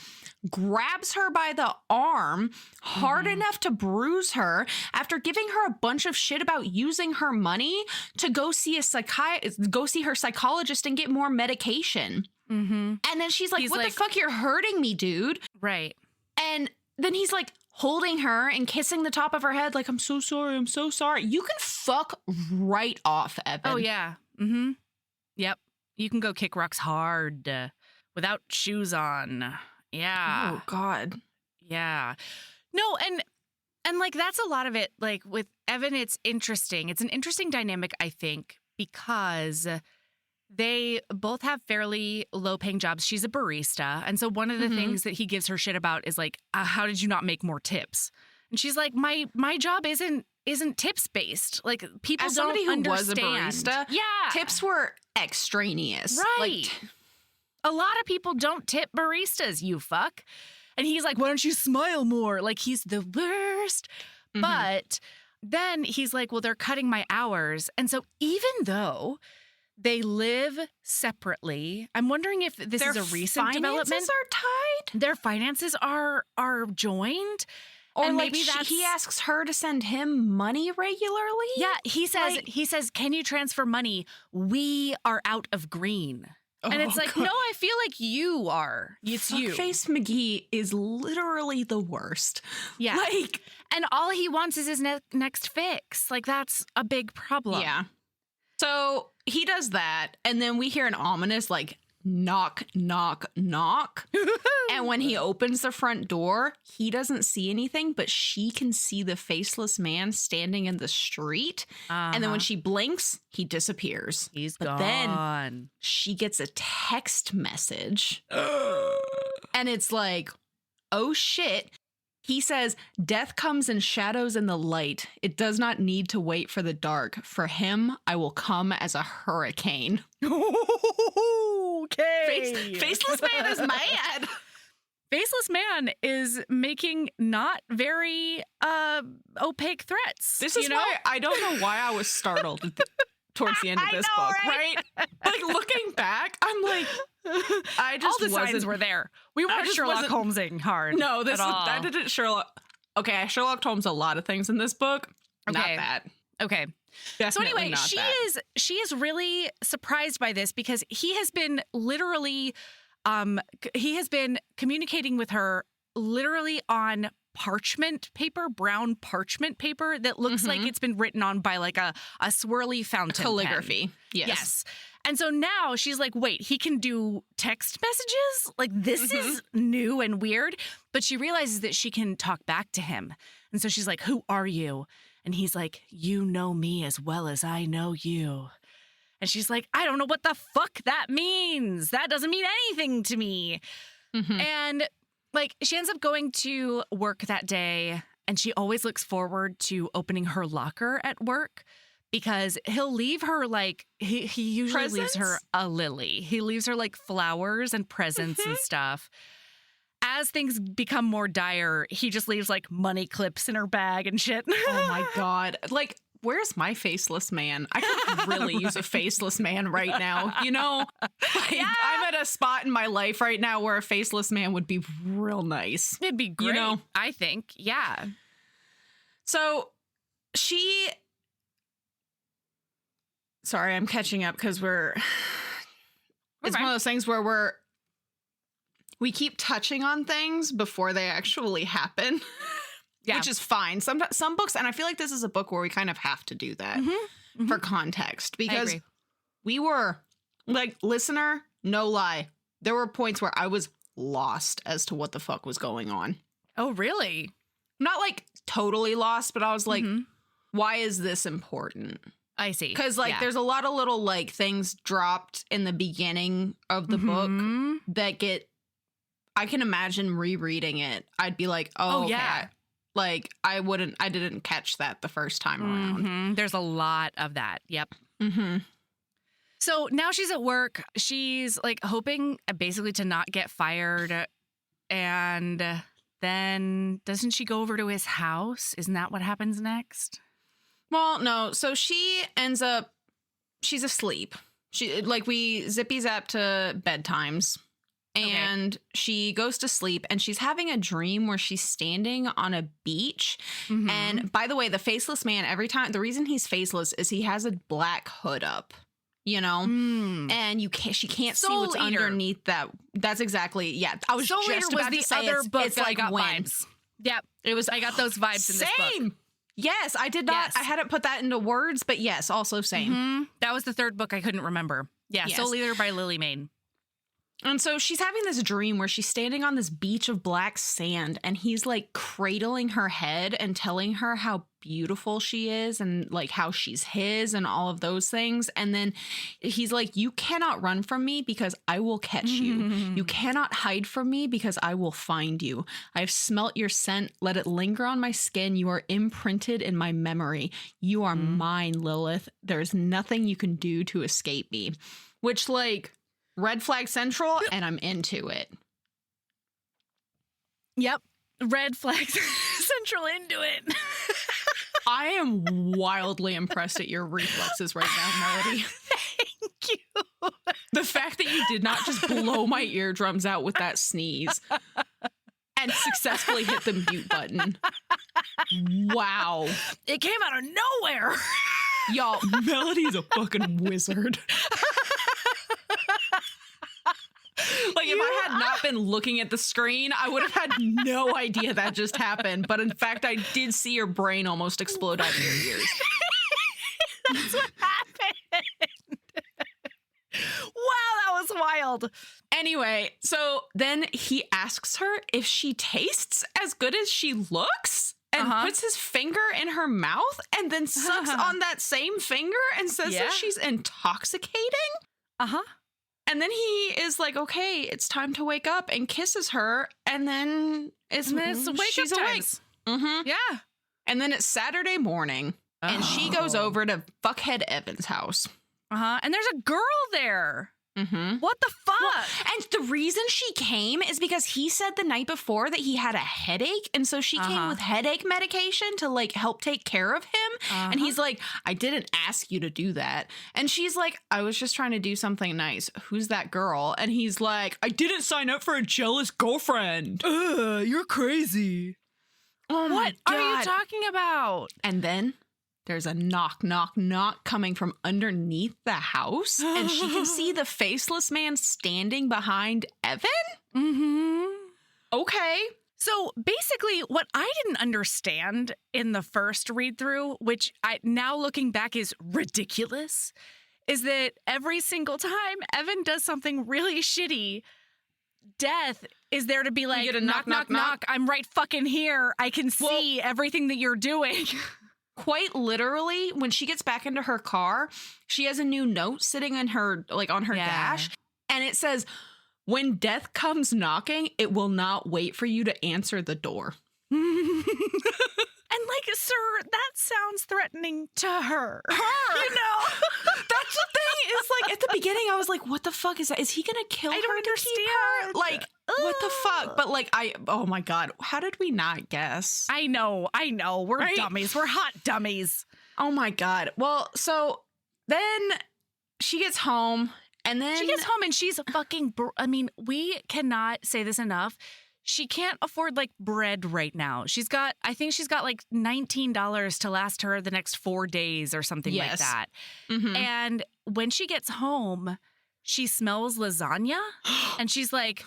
grabs her by the arm hard enough to bruise her after giving her a bunch of shit about using her money to go see her psychologist and get more medication. And then she's like, what the fuck? You're hurting me, dude. Right. And then he's like holding her and kissing the top of her head like, I'm so sorry. I'm so sorry. You can fuck right off, Evan. Oh, yeah. Yep. You can go kick rocks hard without shoes on. Yeah. Oh, God. Yeah. No, and like that's a lot of it. Like with Evan, it's interesting. It's an interesting dynamic, I think, because they both have fairly low-paying jobs. She's a barista. And so one of the things that he gives her shit about is like, how did you not make more tips? And she's like, my job isn't tips-based. Like, people As don't somebody who understand. was a barista, tips were extraneous. Right. Like, a lot of people don't tip baristas, you fuck. And he's like, why don't you smile more? Like, he's the worst. But then he's like, well, they're cutting my hours. And so even though they live separately, I'm wondering if this is a recent development. Their finances are tied? Their finances are joined. Or and like maybe he asks her to send him money regularly? Yeah, he says, can you transfer money? We are out of green. And it's like, God. No, I feel like you are. It's you. Fuckface McGee is literally the worst. Yeah. Like, and all he wants is his next fix. Like, that's a big problem. Yeah. So he does that. And then we hear an ominous, like, knock, knock, knock. And when he opens the front door, he doesn't see anything, but she can see the faceless man standing in the street. And then when she blinks, he disappears. He's gone. Then she gets a text message. And it's like, oh shit. He says, death comes in shadows and the light. It does not need to wait for the dark. For him, I will come as a hurricane. Okay. Faceless man is mad. Faceless man is making not very opaque threats. This is why I don't know why I was startled towards the end of this book, right? Like, looking back, I'm like, I just all the signs were there. We weren't Sherlock Holmesing hard. No, that didn't Sherlock. Okay, I Sherlock Holmes a lot of things in this book. Okay. Not that. Okay. Definitely so anyway, she is really surprised by this because he has been literally communicating with her literally on parchment paper, brown parchment paper that looks like it's been written on by like a swirly fountain calligraphy. pen. Yes. And so now she's like, wait, he can do text messages? Like, this is new and weird. But she realizes that she can talk back to him. And so she's like, who are you? And he's like, you know me as well as I know you. And she's like, I don't know what the fuck that means. That doesn't mean anything to me. And like, she ends up going to work that day, and she always looks forward to opening her locker at work because he'll leave her like, he usually leaves her a lily. He leaves her like flowers and presents and stuff. As things become more dire, he just leaves like money clips in her bag and shit. Oh my God. Like, where's my faceless man? I could really use a faceless man right now. You know, like, I'm at a spot in my life right now where a faceless man would be real nice. It'd be great, you know? I think. Yeah. So sorry, I'm catching up because it's one of those things where we keep touching on things before they actually happen. Yeah. Which is fine. Some books, and I feel like this is a book where we kind of have to do that for context, because we were, like, listener, no lie, there were points where I was lost as to what the fuck was going on. Oh, really? Not, like, totally lost, but I was like, why is this important? I see. Because, like, there's a lot of little, like, things dropped in the beginning of the book that I can imagine rereading it. I'd be like, oh okay. Yeah. Like, I didn't catch that the first time around. There's a lot of that. Yep. So now she's at work. She's like hoping basically to not get fired. And then doesn't she go over to his house? Isn't that what happens next? Well, no. So she ends up, she's asleep. We zippy zap to bedtimes. And she goes to sleep, and she's having a dream where she's standing on a beach. And by the way, the faceless man, every time, the reason he's faceless is he has a black hood up, you know, and she can't see what's underneath that. That's exactly. Yeah. I was Soul just Eater about was to say the other book it's that like I got when. vibes. Yep. I got those vibes in this book. Yes, I did not. Yes. I hadn't put that into words, but yes, also same. That was the third book I couldn't remember. Yeah. Yes. Soul Eater by Lily Mayne. And so she's having this dream where she's standing on this beach of black sand, and he's like cradling her head and telling her how beautiful she is and like how she's his and all of those things. And then he's like, you cannot run from me because I will catch you. You cannot hide from me because I will find you. I've smelt your scent. Let it linger on my skin. You are imprinted in my memory. You are mine, Lilith. There's nothing you can do to escape me. Which, like, red flag central, and I'm into it. Yep. Red flag central into it. I am wildly impressed at your reflexes right now, Melody. Thank you. The fact that you did not just blow my eardrums out with that sneeze and successfully hit the mute button. Wow. It came out of nowhere. Y'all, Melody's a fucking wizard. Like, if I had not been looking at the screen, I would have had no idea that just happened. But in fact, I did see your brain almost explode out of your ears. That's what happened. Wow, that was wild. Anyway, so then he asks her if she tastes as good as she looks and puts his finger in her mouth and then sucks on that same finger and says that she's intoxicating. And then he is like, okay, it's time to wake up, and kisses her. And then she's awake. Yeah. And then it's Saturday morning, and she goes over to fuckhead Evan's house. And there's a girl there. What the fuck? Well, and the reason she came is because he said the night before that he had a headache. And so she came with headache medication to like help take care of him. And he's like, I didn't ask you to do that. And she's like, I was just trying to do something nice. Who's that girl? And he's like, I didn't sign up for a jealous girlfriend. You're crazy. Oh, what are you talking about? And then there's a knock, knock, knock coming from underneath the house, and she can see the faceless man standing behind Evan? Okay. So basically, what I didn't understand in the first read-through, which I now looking back is ridiculous, is that every single time Evan does something really shitty, Death is there to be like, you get a knock. I'm right fucking here. I can see everything that you're doing. Quite literally, when she gets back into her car, she has a new note sitting in her, like on her dash. And it says, when death comes knocking, it will not wait for you to answer the door. And like, sir, that sounds threatening to her. You know? That's the thing. Is like, at the beginning, I was like, what the fuck is that? Is he going to kill her? I don't understand. Like, what the fuck? But like, oh my God. How did we not guess? I know. We're dummies. We're hot dummies. Oh my God. Well, so then she gets home and she's fucking, we cannot say this enough. She can't afford like bread right now. I think she's got like $19 to last her the next 4 days or something like that. Mm-hmm. And when she gets home, she smells lasagna and she's like,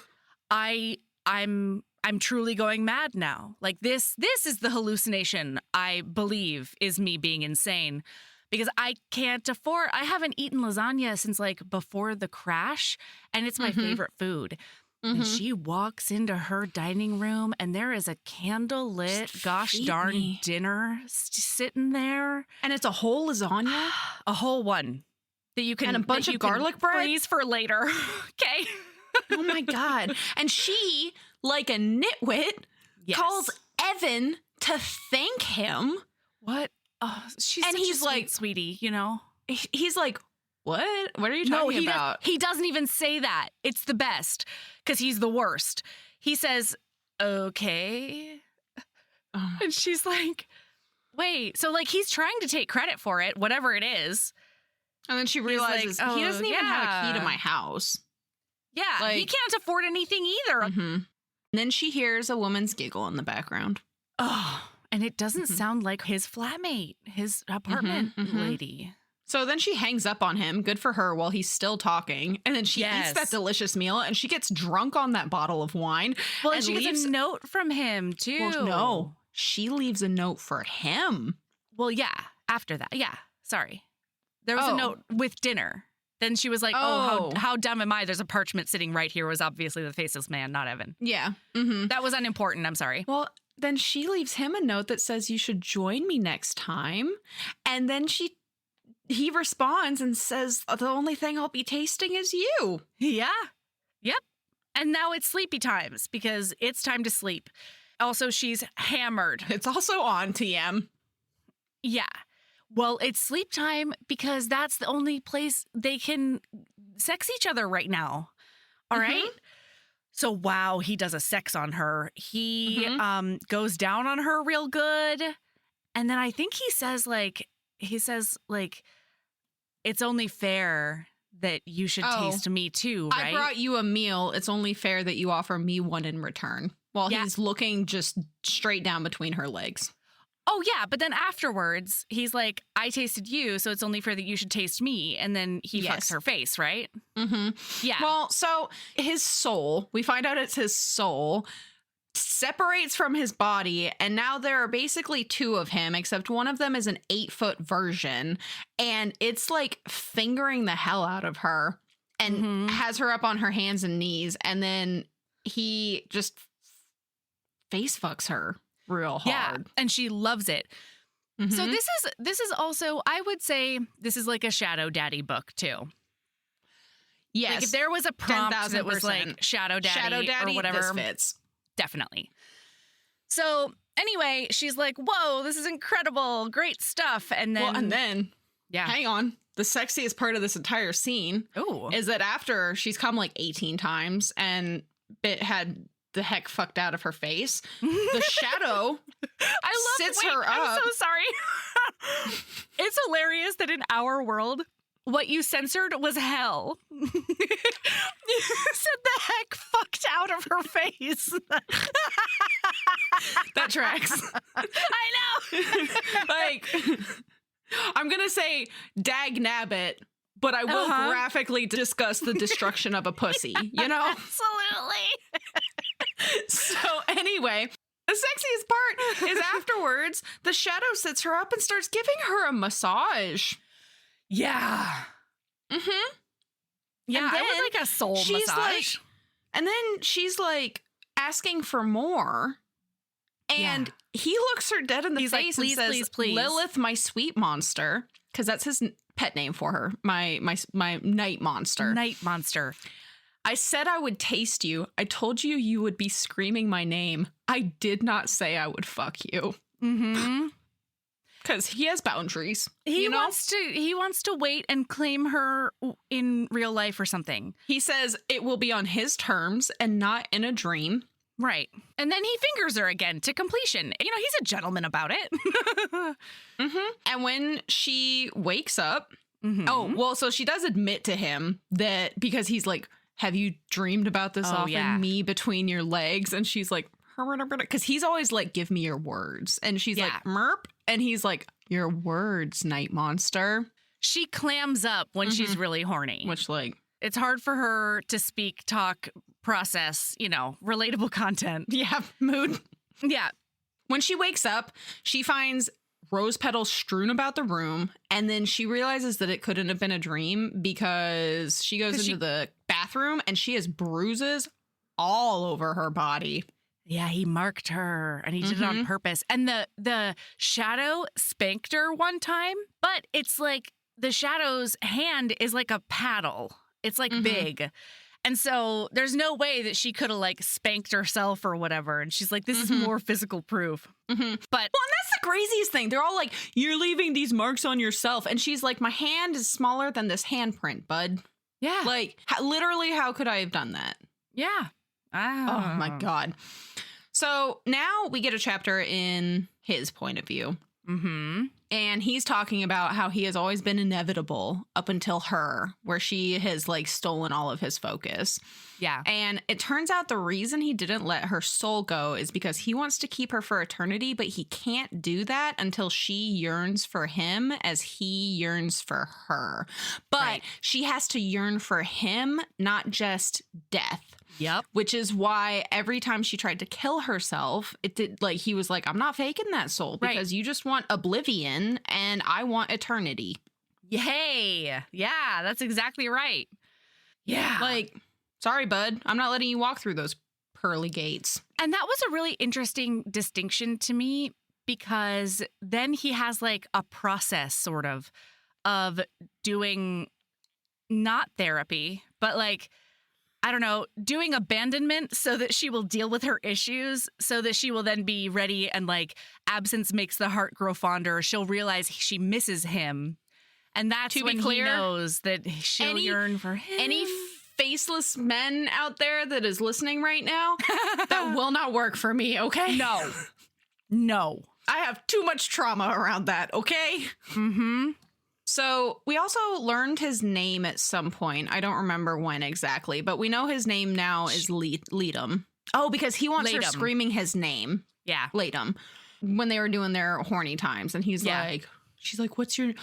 I'm truly going mad now. Like this is the hallucination I believe is me being insane because I haven't eaten lasagna since like before the crash and it's my favorite food. Mm-hmm. And she walks into her dining room and there is a candlelit, gosh darn dinner sitting there. And it's a whole lasagna? A whole one. That you can, and a bunch of garlic bread? Freeze for later. Okay. Oh my God. And she, like a nitwit, calls Evan to thank him. What? Oh, he's like, sweetie, you know? He's like, what? What are you talking about? He doesn't even say that. It's the best because he's the worst. He says, okay. And she's like, wait. So like he's trying to take credit for it, whatever it is. And then she realizes he doesn't even have a key to my house. Yeah, like, he can't afford anything either. Mm-hmm. Then she hears a woman's giggle in the background. Oh, and it doesn't sound like his flatmate, his apartment lady. So then she hangs up on him, good for her, while he's still talking. And then she eats that delicious meal and she gets drunk on that bottle of wine. Well, and she gets a note from him, too. Well, no, she leaves a note for him. Well, yeah, after that. Yeah, sorry. There was a note with dinner. Then she was like, how dumb am I? There's a parchment sitting right here. It was obviously the faceless man, not Evan. Yeah. Mm-hmm. That was unimportant. I'm sorry. Well, then she leaves him a note that says, you should join me next time. And then he responds and says, the only thing I'll be tasting is you. Yeah. Yep. And now it's sleepy times because it's time to sleep. Also, she's hammered. It's also on TM. Yeah. Well, it's sleep time because that's the only place they can sex each other right now. All right? So, wow, he does a sex on her. He goes down on her real good. And then I think he says, it's only fair that you should taste me too, right? I brought you a meal. It's only fair that you offer me one in return. While he's looking just straight down between her legs. Oh, yeah. But then afterwards, he's like, I tasted you, so it's only fair that you should taste me. And then he fucks her face, right? Mm-hmm. Yeah. Well, so his soul, we find out it's his soul, separates from his body. And now there are basically two of him, except one of them is an 8-foot version. And it's like fingering the hell out of her and has her up on her hands and knees. And then he just face fucks her real hard. Yeah, and she loves it. So this is also, I would say, this is like a Shadow Daddy book too. Yes. Like if there was a prompt that was like Shadow Daddy or whatever, this fits. Definitely. So anyway, she's like, whoa, this is incredible. Great stuff. And then, hang on. The sexiest part of this entire scene is that after she's come like 18 times and Bit had the heck fucked out of her face, the shadow sits her up. I'm so sorry. It's hilarious that in our world, what you censored was hell. You said the heck fucked out of her face. That tracks. I know. Like, I'm going to say dag nabbit, but I will graphically discuss the destruction of a pussy, you know? Absolutely. So anyway, the sexiest part is afterwards, the shadow sits her up and starts giving her a massage. Yeah. Mm-hmm. Yeah, then I would like a soul massage. And then she's like asking for more. And he looks her dead in the face and says, please. Lilith, my sweet monster. Because that's his pet name for her. My night monster. Night monster. I said I would taste you. I told you you would be screaming my name. I did not say I would fuck you. Mm-hmm. Because he has boundaries. He wants to wait and claim her in real life or something. He says it will be on his terms and not in a dream. Right. And then he fingers her again to completion. You know, he's a gentleman about it. Mm-hmm. And when she wakes up, mm-hmm. So she does admit to him that because he's like, have you dreamed about this offering me between your legs? And she's like, because he's always like, give me your words. And she's like, merp. And he's like, your words, night monster. She clams up when she's really horny. Which like, it's hard for her to speak, talk, process, relatable content. Yeah, mood. Yeah. When she wakes up, she finds rose petals strewn about the room, and then she realizes that it couldn't have been a dream because she goes into the bathroom and she has bruises all over her body. Yeah, he marked her and he did it on purpose. And the shadow spanked her one time, but it's like the shadow's hand is like a paddle. It's like big. And so there's no way that she could have like spanked herself or whatever. And she's like, this is more physical proof. But and that's the craziest thing. They're all like, you're leaving these marks on yourself. And she's like, my hand is smaller than this handprint, bud. Yeah. Like literally, how could I have done that? Yeah. Oh my God. So now we get a chapter in his point of view. Mm-hmm. And he's talking about how he has always been inevitable up until her, where she has like stolen all of his focus. Yeah. And it turns out the reason he didn't let her soul go is because he wants to keep her for eternity, but he can't do that until she yearns for him as he yearns for her. But she has to yearn for him, not just death. Yep. Which is why every time she tried to kill herself, it did like he was like, I'm not faking that soul because you just want oblivion and I want eternity. Yay. Yeah, that's exactly right. Yeah. Like, sorry, bud. I'm not letting you walk through those pearly gates. And that was a really interesting distinction to me because then he has like a process sort of doing not therapy, but like, I don't know, doing abandonment so that she will deal with her issues so that she will then be ready and like absence makes the heart grow fonder. She'll realize she misses him. And that's when he knows that she'll yearn for him. Any faceless men out there that is listening right now, that will not work for me, okay? No. I have too much trauma around that, okay? Mm-hmm. So we also learned his name at some point. I don't remember when exactly, but we know his name now is Leadum. Oh, because he wants her screaming his name. Yeah. Leadum. When they were doing their horny times. And he's like, she's like, what's your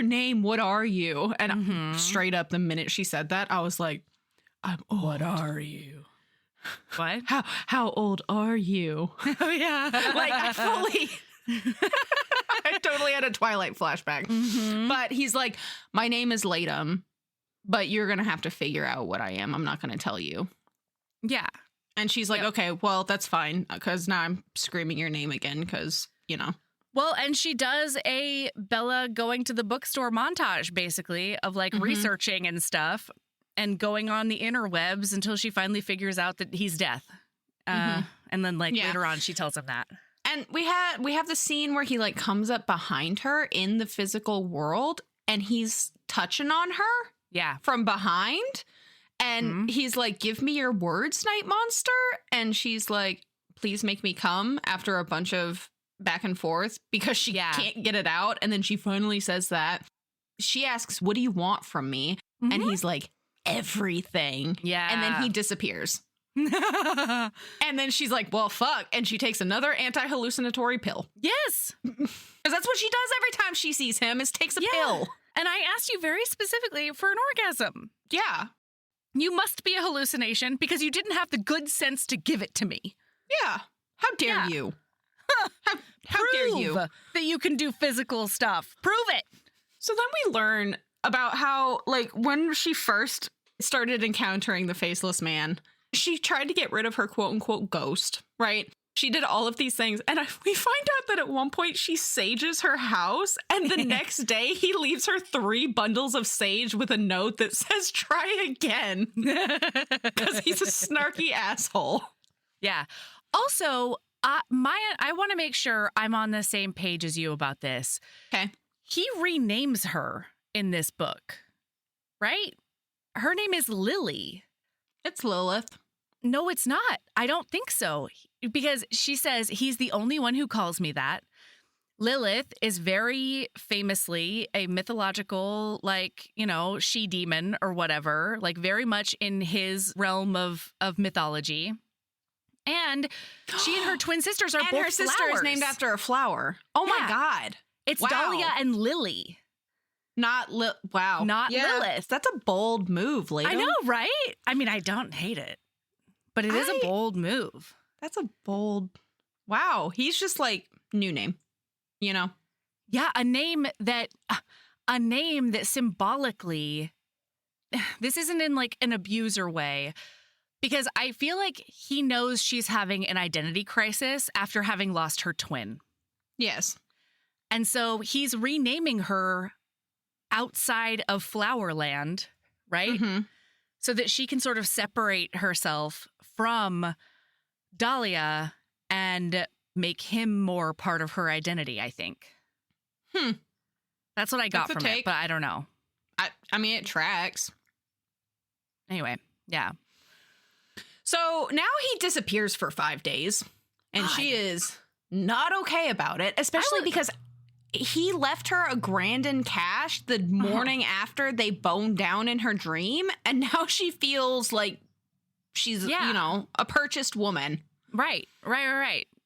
name? What are you? And straight up the minute she said that, I was like, I'm old. What are you? What? How old are you? Oh, yeah. Like, I fully... I totally had a Twilight flashback. But he's like, my name is Leadum, but you're going to have to figure out what I am. I'm not going to tell you. Yeah. And she's like, okay, well, that's fine. Because now I'm screaming your name again because, Well, and she does a Bella going to the bookstore montage, basically, of like researching and stuff and going on the interwebs until she finally figures out that he's death. And then like later on, she tells him that. And we have the scene where he like comes up behind her in the physical world and he's touching on her. Yeah. From behind. And he's like, give me your words, night monster. And she's like, please make me come after a bunch of back and forth because she can't get it out. And then she finally says that. She asks, what do you want from me? And he's like, everything. Yeah. And then he disappears. And then she's like, well, fuck. And she takes another anti-hallucinatory pill. Yes. Because that's what she does every time she sees him is takes a pill. And I asked you very specifically for an orgasm. Yeah. You must be a hallucination because you didn't have the good sense to give it to me. Yeah. How dare you? How dare you? That you can do physical stuff. Prove it. So then we learn about how, like, when she first started encountering the faceless man, she tried to get rid of her quote-unquote ghost, right? She did all of these things, and we find out that at one point she sages her house, and the next day he leaves her 3 bundles of sage with a note that says, try again, because he's a snarky asshole. Yeah. Also, Maya, I want to make sure I'm on the same page as you about this. Okay. He renames her in this book, right? Her name is Lily. It's Lilith. No, it's not. I don't think so. Because she says, he's the only one who calls me that. Lilith is very famously a mythological, like, you know, she-demon or whatever, like very much in his realm of mythology. And she and her twin sisters are both and her sister flowers. is named after a flower. Oh my God. It's wow. Dahlia and Lily. Wow. Not Lilith. That's a bold move, lady. I know, right? I mean, I don't hate it. But it is a bold move. That's a bold. Wow. He's just like, new name, you know? Yeah, a name that symbolically, this isn't in like an abuser way, because I feel like he knows she's having an identity crisis after having lost her twin. Yes. And so he's renaming her outside of Flowerland, right? Mm-hmm. So that she can sort of separate herself from Dahlia and make him more part of her identity, I think. That's what I got from it, but I don't know. I mean, it tracks. Anyway, yeah. So now he disappears for 5 days, and she is not okay about it, especially because he left her a grand in cash the morning after they boned down in her dream, and now she feels like she's, you know, a purchased woman. Right.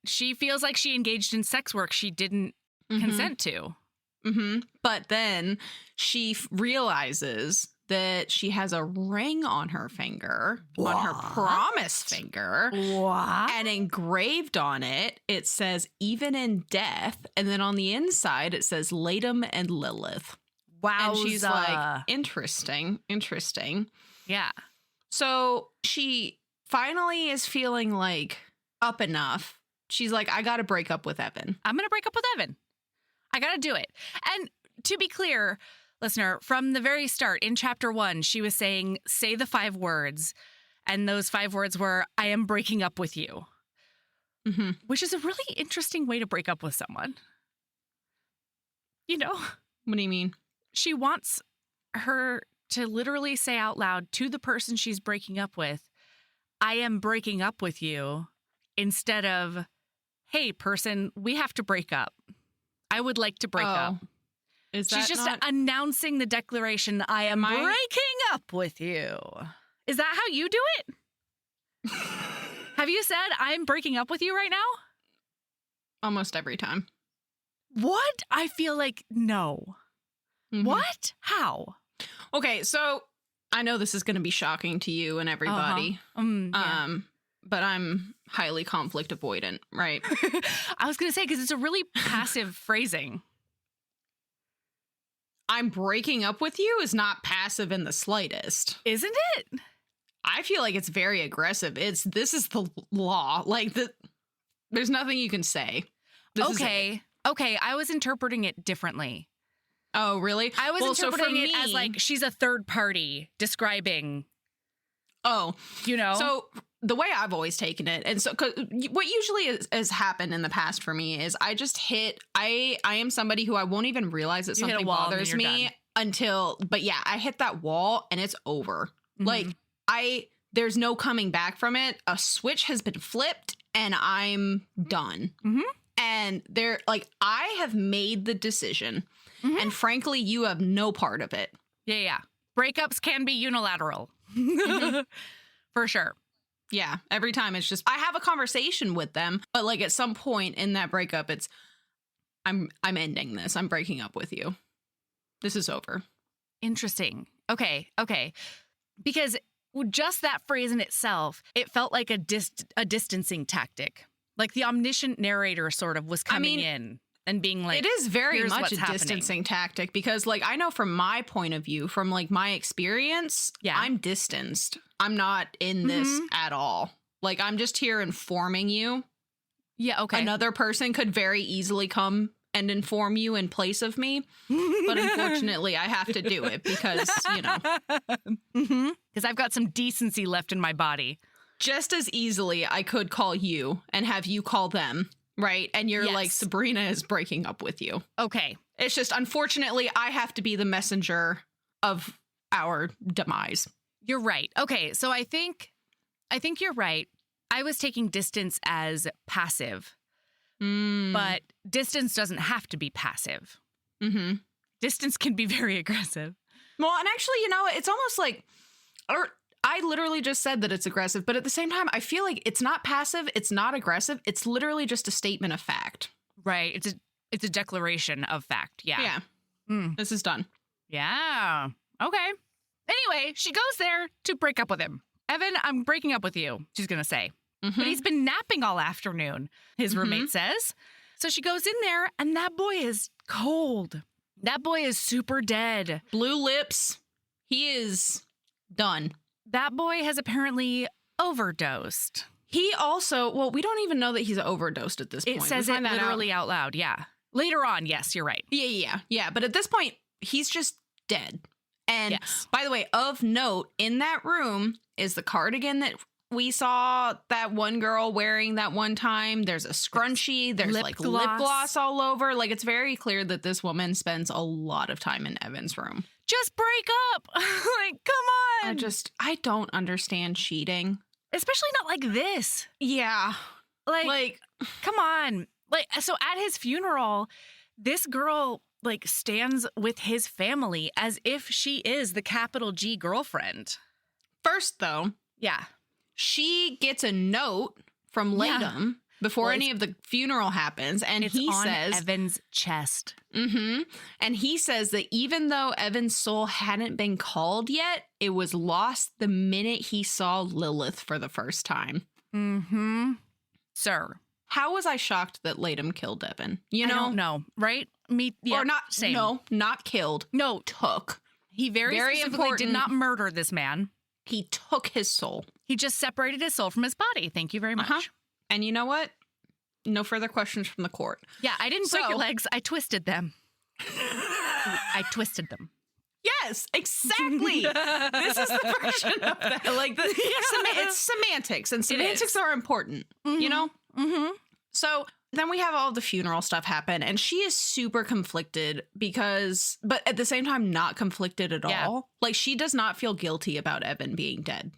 She feels like she engaged in sex work she didn't consent to. Mm-hmm. But then she realizes that she has a ring on her finger, on her promise finger. What? And engraved on it, it says, even in death. And then on the inside, it says, Latum and Lilith. Wow. And she's like, interesting. Yeah. So she finally is feeling like up enough. She's like, I got to break up with Evan. I'm going to break up with Evan. I got to do it. And to be clear, listener, from the very start in chapter 1, she was saying, say the 5 words. And those 5 words were, I am breaking up with you. Mm-hmm. Which is a really interesting way to break up with someone. You know? What do you mean? She wants her to literally say out loud to the person she's breaking up with, I am breaking up with you, instead of, hey, person, we have to break up. I would like to break up. Is that She's just announcing the declaration, I am breaking up with you. Is that how you do it? Have you said, I'm breaking up with you right now? Almost every time. What? I feel like no. Mm-hmm. What? How? Okay, so I know this is going to be shocking to you and everybody. But I'm highly conflict avoidant, right? I was going to say, because it's a really passive phrasing. I'm breaking up with you is not passive in the slightest. Isn't it? I feel like it's very aggressive. This is the law. Like, there's nothing you can say. Okay. I was interpreting it differently. Oh, really? I was interpreting it as like she's a third party describing. Oh, you know? So the way I've always taken it, and so what usually has happened in the past for me is I just I am somebody who I won't even realize that something bothers me until, but yeah, I hit that wall and it's over. Mm-hmm. Like there's no coming back from it. A switch has been flipped and I'm done. Mm-hmm. And I have made the decision. Mm-hmm. And frankly, you have no part of it. Yeah. Breakups can be unilateral. Mm-hmm. For sure. Yeah. Every time it's just, I have a conversation with them, but like at some point in that breakup, it's, I'm ending this. I'm breaking up with you. This is over. Interesting. Okay. Because just that phrase in itself, it felt like a distancing tactic. Like the omniscient narrator sort of was coming in. and being like, it is very much a happening. distancing tactic because like I know from my point of view, from like my experience, I'm distanced. I'm not in this at all. Like I'm just here informing you. Yeah, okay. Another person could very easily come and inform you in place of me. But unfortunately, I have to do it because, you know. Because I've got some decency left in my body. Just as easily, I could call you and have you call them, right? And you're like, Sabrina is breaking up with you. Okay. It's just, unfortunately, I have to be the messenger of our demise. You're right. Okay, so I think you're right. I was taking distance as passive. But distance doesn't have to be passive. Distance can be very aggressive. Well, and actually, you know, it's almost like, or I literally just said that it's aggressive, but at the same time, I feel like it's not passive, it's not aggressive, it's literally just a statement of fact. Right. It's a declaration of fact. Yeah. Yeah. This is done. Yeah. Okay. Anyway, she goes there to break up with him. Evan, I'm breaking up with you, she's going to say. But he's been napping all afternoon, his roommate says. So she goes in there, and that boy is cold. That boy is super dead. Blue lips. He is done. That boy has apparently overdosed. He also, well, we don't even know that he's overdosed at this point. It says it literally out loud, yeah. Later on, yes, you're right. Yeah. But at this point, he's just dead. And by the way, of note, in that room is the cardigan that we saw that one girl wearing that one time. There's a scrunchie. There's lip gloss all over. Like, it's very clear that this woman spends a lot of time in Evan's room. Just break up. Like, come on. I don't understand cheating. Especially not like this. Yeah. Like, come on. Like, so at his funeral, this girl, like, stands with his family as if she is the capital G girlfriend. First, though. Yeah. She gets a note from Latham before any of the funeral happens, and he says Evan's chest. And he says that even though Evan's soul hadn't been called yet, it was lost the minute he saw Lilith for the first time. Sir, how was I shocked that Latham killed Evan? You know, I don't know, right? Me, or not? Same. No, not killed. No, took. He very specifically did not murder this man. He took his soul. He just separated his soul from his body. Thank you very much. And you know what? No further questions from the court. Yeah, I didn't break your legs. I twisted them. I twisted them. Yes, exactly. This is the version of that. Like, it's semantics, and semantics are important, you know? So then we have all the funeral stuff happen, and she is super conflicted but at the same time, not conflicted at all. Like, she does not feel guilty about Evan being dead.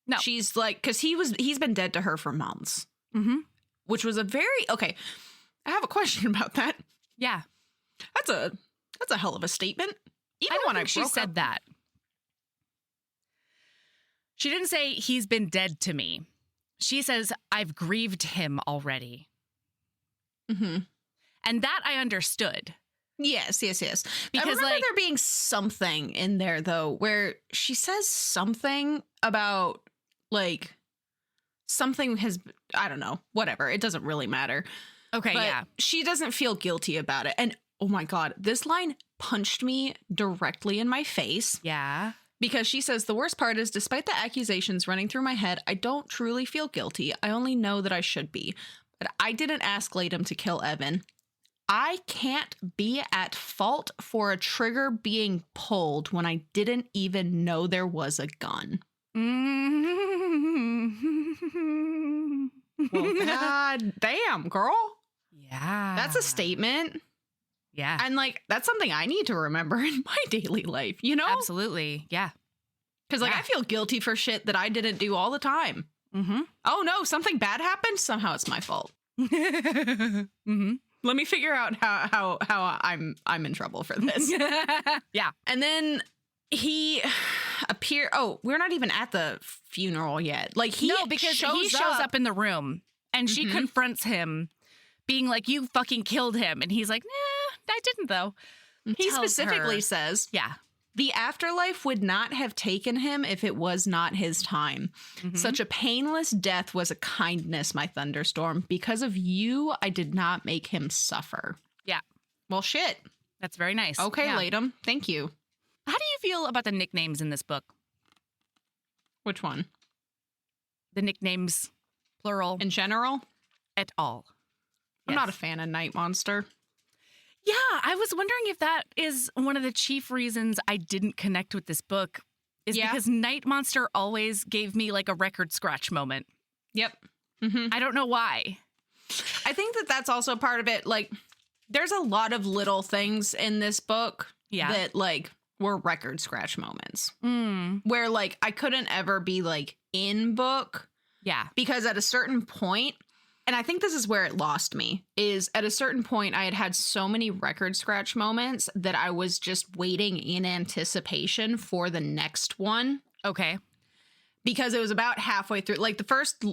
No. She's like, because he's been dead to her for months. Which was okay. I have a question about that. Yeah. That's a hell of a statement. Even I don't think she said that. She didn't say he's been dead to me. She says, I've grieved him already. And that I understood. Yes. Because I remember like, there being something in there, though, where she says something about, like, something has, I don't know, whatever. It doesn't really matter. Okay, but she doesn't feel guilty about it. And, oh my God, this line punched me directly in my face. Yeah. Because she says, the worst part is, despite the accusations running through my head, I don't truly feel guilty. I only know that I should be. But I didn't ask Latham to kill Evan. I can't be at fault for a trigger being pulled when I didn't even know there was a gun. Well, God damn, girl. Yeah. That's a statement. Yeah. And, like, that's something I need to remember in my daily life, you know? Absolutely. Yeah. Because, like, I feel guilty for shit that I didn't do all the time. Oh, no, something bad happened? Somehow it's my fault. Let me figure out how I'm in trouble for this. Yeah. And then he we're not even at the funeral yet. Like, he shows up in the room and she confronts him being like, you fucking killed him. And he's like, nah, I didn't though. He specifically says, the afterlife would not have taken him if it was not his time. Such a painless death was a kindness, my thunderstorm. Because of you, I did not make him suffer. Yeah. Well, shit. That's very nice. Okay, yeah. Latham. Thank you. How do you feel about the nicknames in this book? Which one? The nicknames, plural. In general? Et al. I'm not a fan of Night Monster. Yeah, I was wondering if that is one of the chief reasons I didn't connect with this book is because Night Monster always gave me like a record scratch moment. Yep. Mm-hmm. I don't know why. I think that that's also part of it. Like, there's a lot of little things in this book that like were record scratch moments where like I couldn't ever be like in book. Yeah. Because at a certain point, and I think this is where it lost me, is at a certain point I had so many record scratch moments that I was just waiting in anticipation for the next one. Okay. Because it was about halfway through, like the first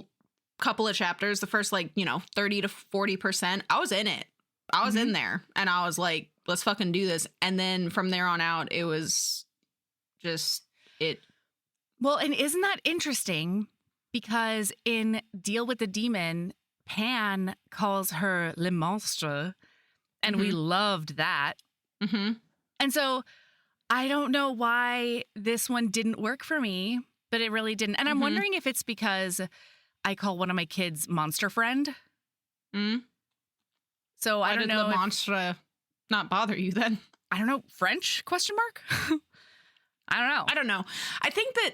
couple of chapters, the first 30 to 40%, I was in it. I was in there and I was like, let's fucking do this. And then from there on out, it was just it. Well, and isn't that interesting? Because in Deal with the Demon, Pan calls her Le Monstre, and we loved that. Mm-hmm. And so I don't know why this one didn't work for me, but it really didn't. And I'm wondering if it's because I call one of my kids Monster Friend. Mm. So why I don't know. Why did the Monstre not bother you then? I don't know. French? Question mark? I don't know. I think that,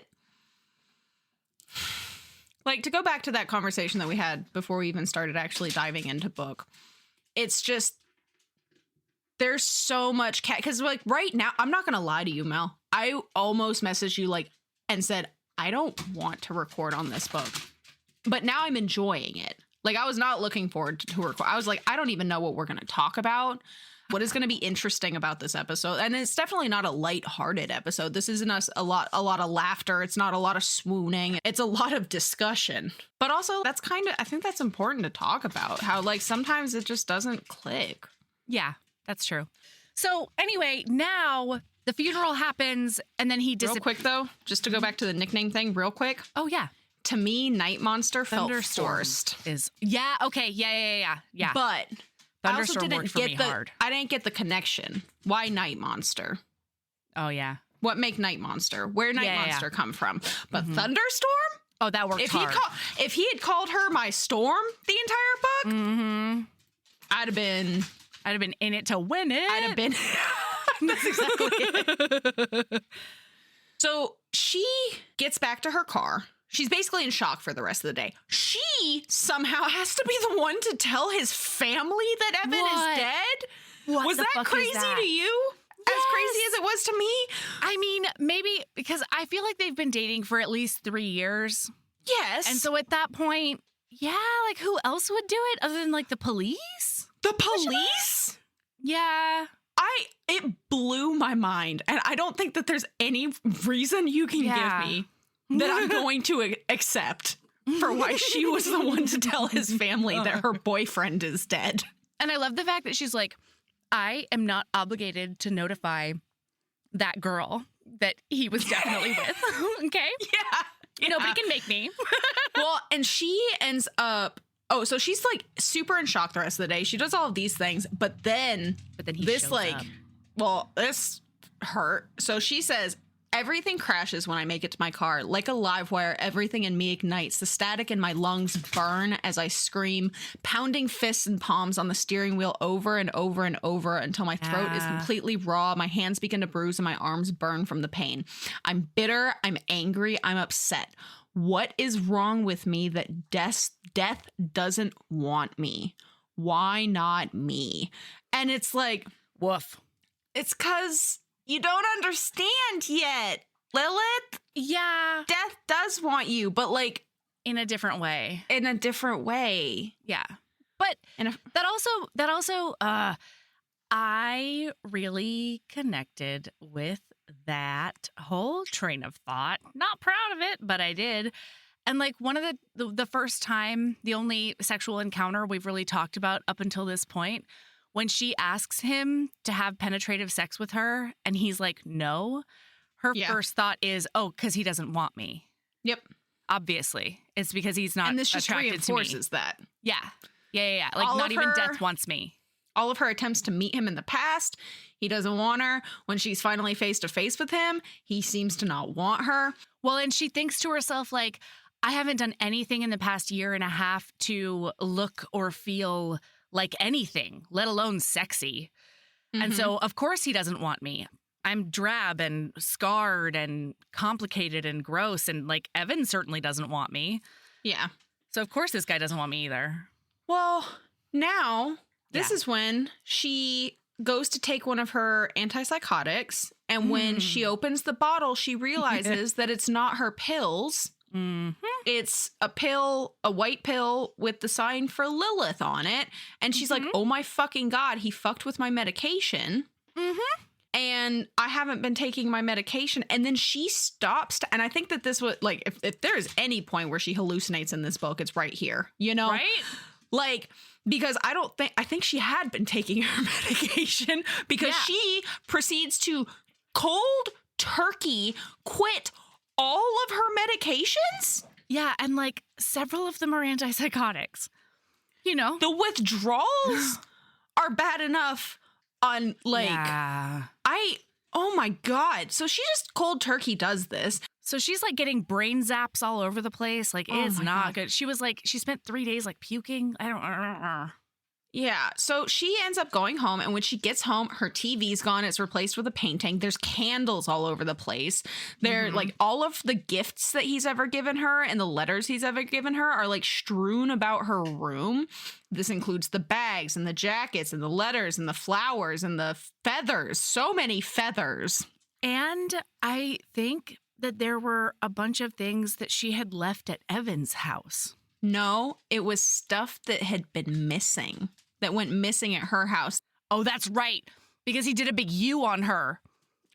like, to go back to that conversation that we had before we even started actually diving into book, it's just, there's so much because like right now, I'm not going to lie to you, Mel. I almost messaged you like and said, I don't want to record on this book, but now I'm enjoying it. Like, I was not looking forward to record. I was like, I don't even know what we're going to talk about. What is going to be interesting about this episode? And it's definitely not a lighthearted episode. This isn't a lot of laughter. It's not a lot of swooning. It's a lot of discussion. But also, that's I think that's important to talk about. How, like, sometimes it just doesn't click. Yeah, that's true. So anyway, now the funeral happens and then he Real quick, though, just to go back to the nickname thing real quick. Oh, yeah. To me, Night Monster felt forced. Yeah, okay, yeah. But I also didn't get I didn't get the connection. Why Night Monster? Oh, yeah. What make Night Monster? Where Night Monster come from? But Thunderstorm? Oh, that worked hard. If he had called her my Storm the entire book, I'd have been in it to win it. I'd have been. That's exactly it. So she gets back to her car. She's basically in shock for the rest of the day. She somehow has to be the one to tell his family that Evan is dead? Was that crazy to you? Yes. As crazy as it was to me? I mean, maybe because I feel like they've been dating for at least 3 years. Yes. And so at that point, yeah, like who else would do it other than like the police? The police? Yeah. It blew my mind. And I don't think that there's any reason you can give me that I'm going to accept for why she was the one to tell his family that her boyfriend is dead. And I love the fact that she's like, I am not obligated to notify that girl that he was definitely with. Okay? Yeah. Nobody can make me. Well, and she ends up, so she's like super in shock the rest of the day. She does all of these things, but then he this shows like, up. This hurt. So she says, everything crashes when I make it to my car. Like a live wire, everything in me ignites. The static in my lungs burn as I scream, pounding fists and palms on the steering wheel over and over and over until my throat is completely raw. My hands begin to bruise and my arms burn from the pain. I'm bitter. I'm angry. I'm upset. What is wrong with me that death doesn't want me? Why not me? And it's like, woof. It's because you don't understand yet, Lilith. Yeah. Death does want you, but like in a different way. Yeah. But that also I really connected with that whole train of thought. Not proud of it, but I did. And like one of the first time, the only sexual encounter we've really talked about up until this point, when she asks him to have penetrative sex with her and he's like, no, her first thought is, because he doesn't want me. Yep. Obviously. It's because he's not and this just attracted reinforces to me. that. Yeah. Like not even death wants me. All of her attempts to meet him in the past, he doesn't want her. When she's finally face to face with him, he seems to not want her. Well, and she thinks to herself, like, I haven't done anything in the past year and a half to look or feel like anything, let alone sexy. Mm-hmm. And so, of course, he doesn't want me. I'm drab and scarred and complicated and gross. And, like, Evan certainly doesn't want me. Yeah. So, of course, this guy doesn't want me either. Well, now... This is when she goes to take one of her antipsychotics, and when she opens the bottle, she realizes that it's not her pills. Mm-hmm. It's a pill, a white pill with the sign for Lilith on it. And she's like, oh my fucking God, he fucked with my medication. Mm-hmm. And I haven't been taking my medication. And then she stops. And I think that this was, like, if there is any point where she hallucinates in this book, it's right here, you know? Right? Like... Because I think she had been taking her medication because she proceeds to cold turkey quit all of her medications. Yeah, and like several of them are antipsychotics. You know, the withdrawals are bad enough on like, oh my God. So she just cold turkey does this. So she's like getting brain zaps all over the place. Like, it's not good. She was like, she spent 3 days like puking. I don't. Yeah. So she ends up going home. And when she gets home, her TV's gone. It's replaced with a painting. There's candles all over the place. They're like all of the gifts that he's ever given her and the letters he's ever given her are like strewn about her room. This includes the bags and the jackets and the letters and the flowers and the feathers. So many feathers. And I think that there were a bunch of things that she had left at Evan's house. No, it was stuff that had been missing, that went missing at her house. Oh, that's right. Because he did a big U on her.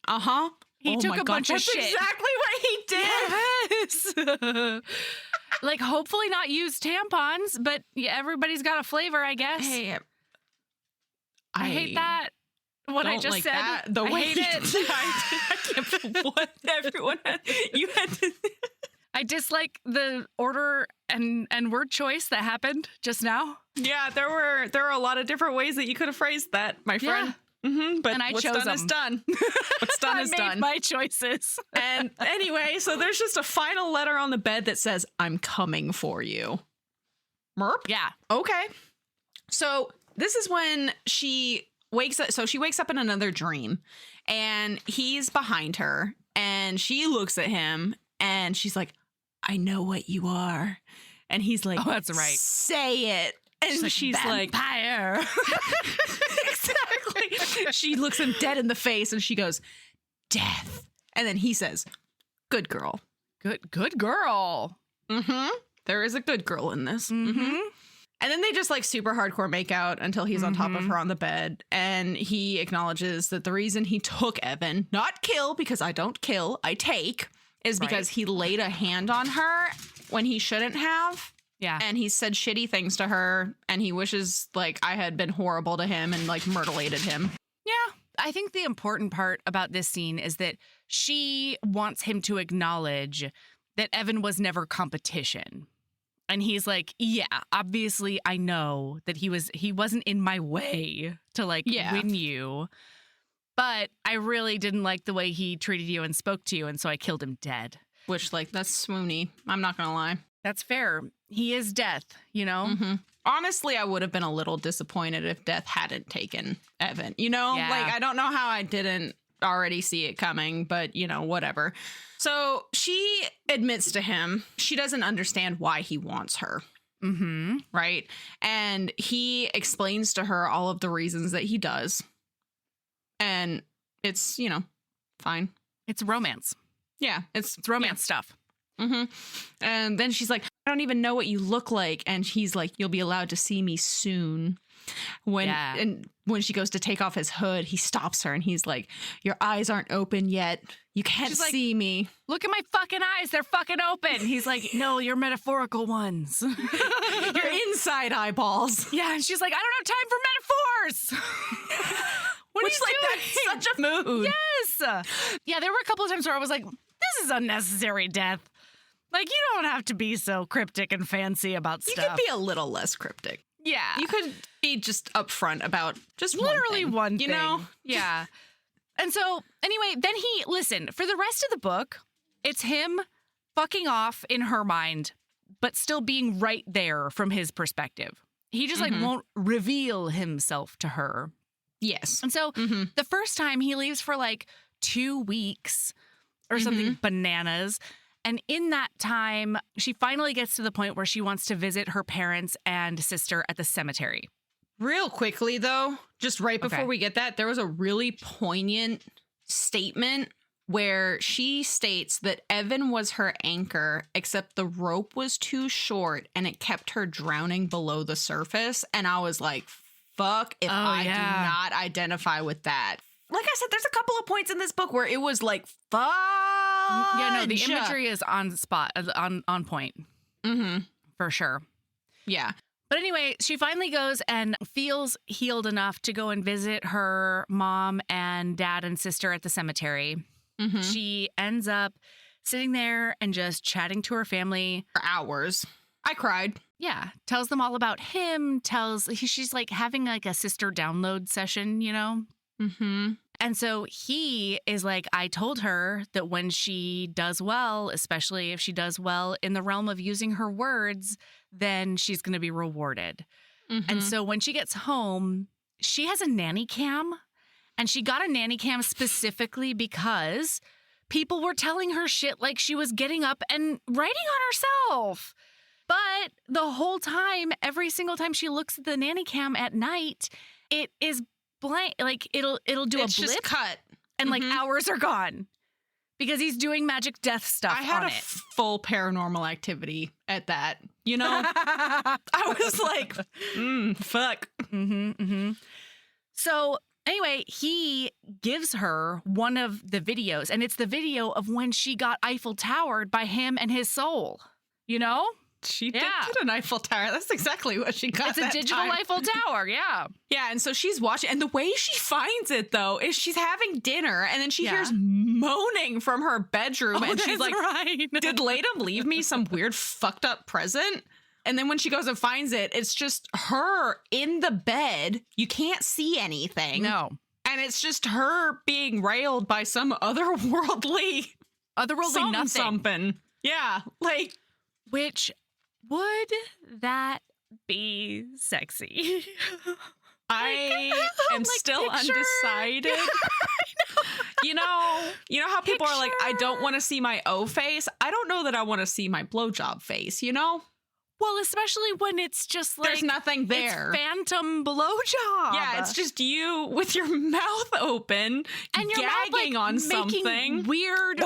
Uh-huh. He took a bunch of shit. That's exactly what he did. Yes. Like, hopefully not used tampons, but everybody's got a flavor, I guess. Hey, I hate that. What I just said. That. The way I hate it. I can't. What everyone had. You had to. I dislike the order and word choice that happened just now. Yeah, there were a lot of different ways that you could have phrased that, my friend. Yeah. Mm-hmm, but and I what's chose done them. is done. What's done is done. I made my choices. And anyway, so there's just a final letter on the bed that says, "I'm coming for you." Merp. Yeah. Okay. So this is when she wakes up. So she wakes up in another dream, and he's behind her, and she looks at him, and she's like, "I know what you are," and he's like, "Oh, that's right. Say it." And she's like, "Vampire." Exactly. She looks him dead in the face, and she goes, "Death." And then he says, "Good girl." Good girl. Mm-hmm. There is a good girl in this. Mm-hmm. And then they just like super hardcore make out until he's on top of her on the bed. And he acknowledges that the reason he took Evan, not kill, because I don't kill, I take, is because he laid a hand on her when he shouldn't have. Yeah. And he said shitty things to her. And he wishes like I had been horrible to him and like mutilated him. Yeah. I think the important part about this scene is that she wants him to acknowledge that Evan was never competition. And he's like, yeah, obviously I know that he wasn't in my way to like win you. But I really didn't like the way he treated you and spoke to you. And so I killed him dead. Which like, that's swoony. I'm not going to lie. That's fair. He is death, you know? Mm-hmm. Honestly, I would have been a little disappointed if death hadn't taken Evan. You know, like I don't know how I didn't already see it coming, but you know, whatever. So she admits to him she doesn't understand why he wants her. Mm-hmm. Right. And he explains to her all of the reasons that he does. And it's, you know, fine. It's romance. Yeah. It's romance stuff. Mm-hmm. And then she's like, I don't even know what you look like. And he's like, you'll be allowed to see me soon. And when she goes to take off his hood, he stops her and he's like, your eyes aren't open yet. You can't see me. Look at my fucking eyes. They're fucking open. He's like, no, your metaphorical ones. Your inside eyeballs. Yeah. And she's like, I don't have time for metaphors. What are you doing? That's such a mood. Yes. Yeah. There were a couple of times where I was like, this is unnecessary death. Like, you don't have to be so cryptic and fancy about stuff. You could be a little less cryptic. Yeah. You could be just upfront about just literally one thing. You know? Yeah. And so, anyway, then listen, for the rest of the book, it's him fucking off in her mind, but still being right there from his perspective. He just, like, won't reveal himself to her. Yes. And so, the first time he leaves for, like, 2 weeks or something bananas. And in that time, she finally gets to the point where she wants to visit her parents and sister at the cemetery. Real quickly, though, just right before we get that, there was a really poignant statement where she states that Evan was her anchor, except the rope was too short and it kept her drowning below the surface. And I was like, fuck if I do not identify with that. Like I said, there's a couple of points in this book where it was like, fuck. Yeah, no, the imagery is on spot, on point. For sure. Yeah. But anyway, she finally goes and feels healed enough to go and visit her mom and dad and sister at the cemetery. She ends up sitting there and just chatting to her family. For hours. I cried. Yeah. Tells them all about him. She's like having like a sister download session, you know? And so he is like, I told her that when she does well, especially if she does well in the realm of using her words, then she's going to be rewarded. And so when she gets home, she has a nanny cam. And she got a nanny cam specifically because people were telling her shit like she was getting up and writing on herself. But the whole time, every single time she looks at the nanny cam at night, it is blank. Like it'll do a blip, just cut, and like hours are gone because he's doing magic death stuff. I had on a full Paranormal Activity at that. You know, I was like, fuck. So anyway, he gives her one of the videos, and it's the video of when she got Eiffel Towered by him and his soul. You know? She did get an Eiffel Tower. That's exactly what she got. It's a digital Eiffel Tower, yeah. Yeah, and so she's watching, and the way she finds it, though, is she's having dinner, and then she hears moaning from her bedroom, and she's like, did Latham leave me some weird fucked up present? And then when she goes and finds it, it's just her in the bed. You can't see anything. No. And it's just her being railed by some otherworldly something. Yeah, like... Which... Would that be sexy? I am still undecided. You know how people are like, I don't want to see my O face. I don't know that I want to see my blowjob face, you know? Well, especially when it's just like... There's nothing there. It's phantom blowjob. Yeah, it's just you with your mouth open and you're gagging on something. Weird...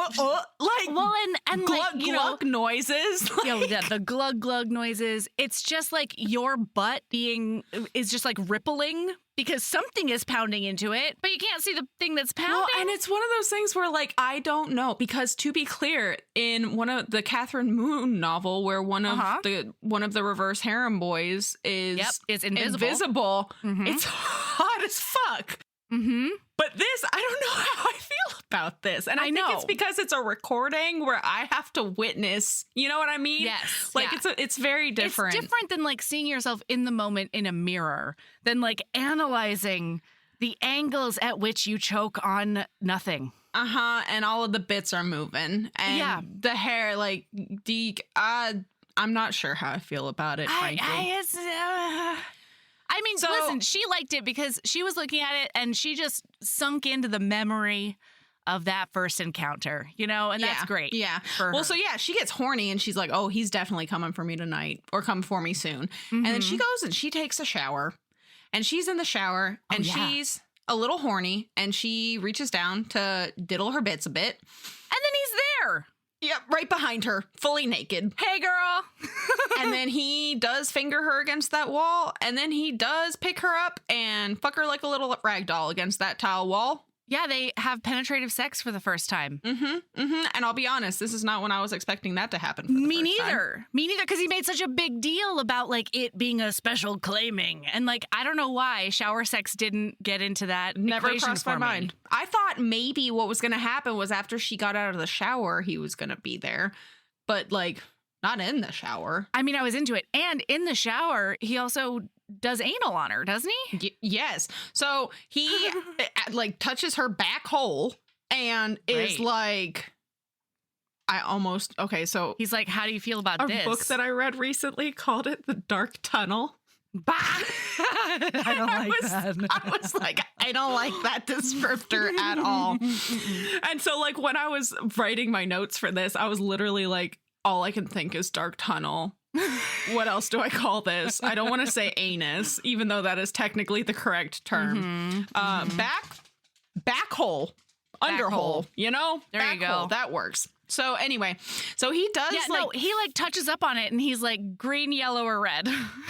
and glug, glug noises. The glug glug noises. It's just like your butt is just like rippling because something is pounding into it, but you can't see the thing that's pounding. Well, and it's one of those things where, like, I don't know, because to be clear, in one of the Catherine Moon novel, where one of the reverse harem boys is invisible, it's hot as fuck. But this, I don't know how I feel about this. And I think it's because it's a recording where I have to witness, you know what I mean? Yes. Like, it's very different. It's different than, like, seeing yourself in the moment in a mirror, than, like, analyzing the angles at which you choke on nothing. And all of the bits are moving. And the hair, like, I'm not sure how I feel about it, frankly. I mean, listen, she liked it because she was looking at it and she just sunk into the memory of that first encounter, you know, and that's great. Yeah. So she gets horny and she's like, oh, he's definitely coming for me tonight or come for me soon. And then she goes and she takes a shower and she's in the shower and she's a little horny and she reaches down to diddle her bits a bit. And then he's there. Yep, right behind her, fully naked. Hey, girl. And then he does finger her against that wall, and then he does pick her up and fuck her like a little rag doll against that tile wall. Yeah, they have penetrative sex for the first time. And I'll be honest, this is not when I was expecting that to happen for the Me first time. Me neither, because he made such a big deal about, like, it being a special claiming. And, like, I don't know why shower sex didn't get into that. Never crossed my mind. I thought maybe what was going to happen was after she got out of the shower, he was going to be there. But, like, not in the shower. I mean, I was into it. And in the shower, he also does anal on her, doesn't he? Yes. So he like touches her back hole and is like, so he's like, how do you feel about this? A book that I read recently called it The Dark Tunnel. Bah! I don't like that. I was like, I don't like that descriptor at all. And so like when I was writing my notes for this, I was literally like, all I can think is dark tunnel. What else do I call this? I don't want to say anus, even though that is technically the correct term. Back hole, under hole, you know? There back you go. Hole, that works. So anyway, so he does he like touches up on it and he's like green, yellow, or red.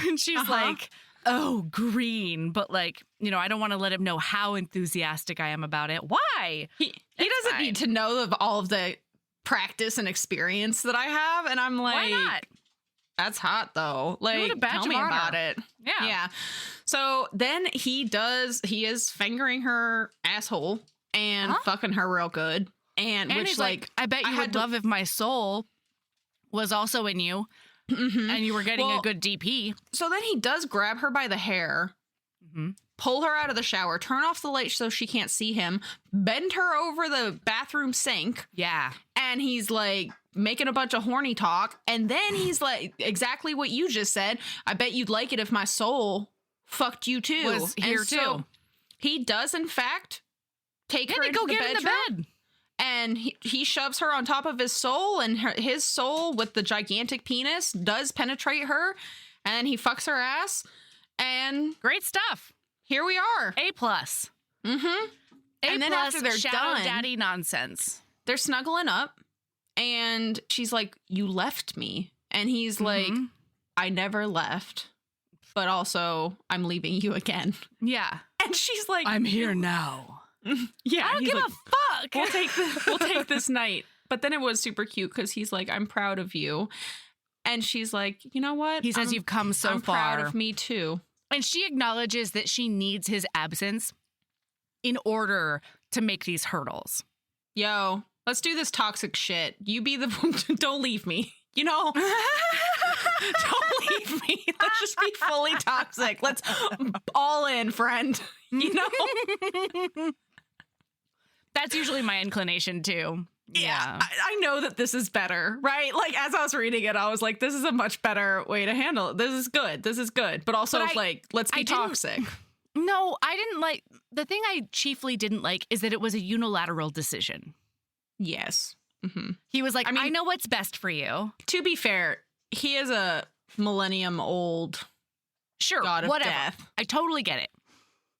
And she's like, oh, green. But like, you know, I don't want to let him know how enthusiastic I am about it. Why? He doesn't need to know of all of the practice and experience that I have. And I'm like, why not? That's hot though. Like, tell me about it. Yeah. So then he is fingering her asshole and fucking her real good. And which like, I bet you would love if my soul was also in you and you were getting a good DP. So then he does grab her by the hair, pull her out of the shower, turn off the light so she can't see him, bend her over the bathroom sink. Yeah. And he's like making a bunch of horny talk. And then he's like, exactly what you just said. I bet you'd like it if my soul fucked you too. Was here too. He does in fact take her into go the get bedroom. in the bed. And he shoves her on top of his soul, and his soul with the gigantic penis does penetrate her, and he fucks her ass, and great stuff. Here we are. A+. And then after they're shadow done, daddy nonsense. They're snuggling up, and she's like, "You left me," and he's like, "I never left, but also I'm leaving you again." Yeah, and she's like, "I'm here now." Yeah, I don't give a fuck. We'll take this night. But then it was super cute because he's like, I'm proud of you. And she's like, you know what? He says, you've come so far. I'm proud of me too. And she acknowledges that she needs his absence in order to make these hurdles. Yo, let's do this toxic shit. You be the one. Don't leave me. You know? Don't leave me. Let's just be fully toxic. Let's all in, friend. You know? That's usually my inclination too. Yeah. I know that this is better, right? Like as I was reading it, I was like, this is a much better way to handle it. This is good. This is good. But also let's be toxic. No, I didn't like, the thing I chiefly didn't like is that it was a unilateral decision. Yes. He was like, I know what's best for you. To be fair, he is a millennium old god of death. I totally get it.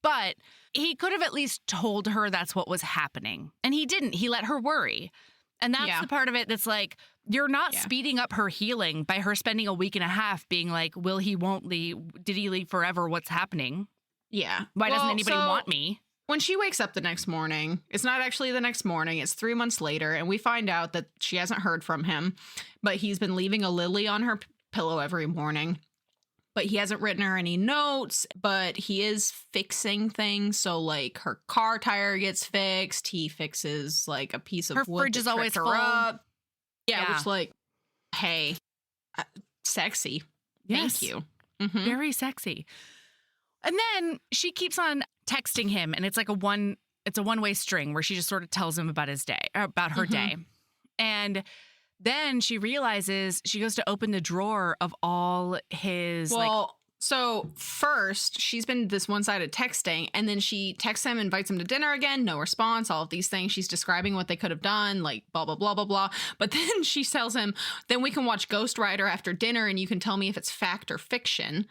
But he could have at least told her that's what was happening. And he didn't. He let her worry. And that's the part of it that's like, you're not speeding up her healing by her spending a week and a half being like, will he, won't leave? Did he leave forever? What's happening? Yeah. Why doesn't anybody want me? When she wakes up the next morning, it's not actually the next morning. It's 3 months later. And we find out that she hasn't heard from him. But he's been leaving a lily on her pillow every morning. But he hasn't written her any notes, but he is fixing things. So, like, her car tire gets fixed. He fixes, like, a piece of wood. Her fridge is always full. Up. Yeah, which, like, hey, sexy. Yes. Thank you. Very sexy. And then she keeps on texting him, and it's like a one-way string where she just sort of tells him about his day, or about her day. And then she realizes, she goes to open the drawer of all his, so first she's been this one-sided texting, and then she texts him, invites him to dinner again, no response, all of these things. She's describing what they could have done, like blah, blah, blah, blah, blah. But then she tells him, then we can watch Ghost Rider after dinner and you can tell me if it's fact or fiction.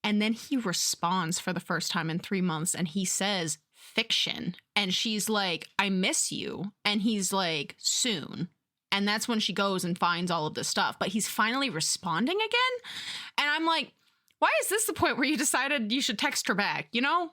And then he responds for the first time in 3 months and he says fiction. And she's like, I miss you. And he's like, soon. And that's when she goes and finds all of this stuff. But he's finally responding again. And I'm like, why is this the point where you decided you should text her back? You know?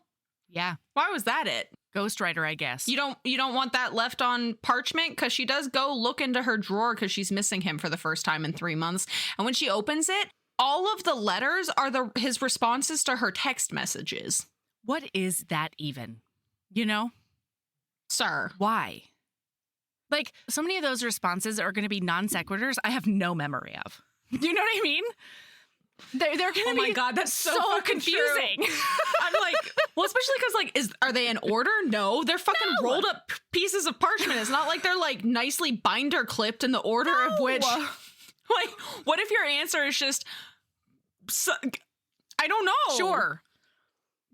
Yeah. Why was that it? Ghostwriter, I guess. You don't want that left on parchment? Because she does go look into her drawer because she's missing him for the first time in 3 months. And when she opens it, all of the letters are his responses to her text messages. What is that even? You know? Sir. Why? Like, so many of those responses are going to be non sequiturs I have no memory of. You know what I mean? They're going to be. Oh my God, that's so confusing. I'm like, well, especially because like, are they in order? No, they're fucking rolled up pieces of parchment. It's not like they're like nicely binder clipped in the order of which. Like, what if your answer is just? I don't know. Sure.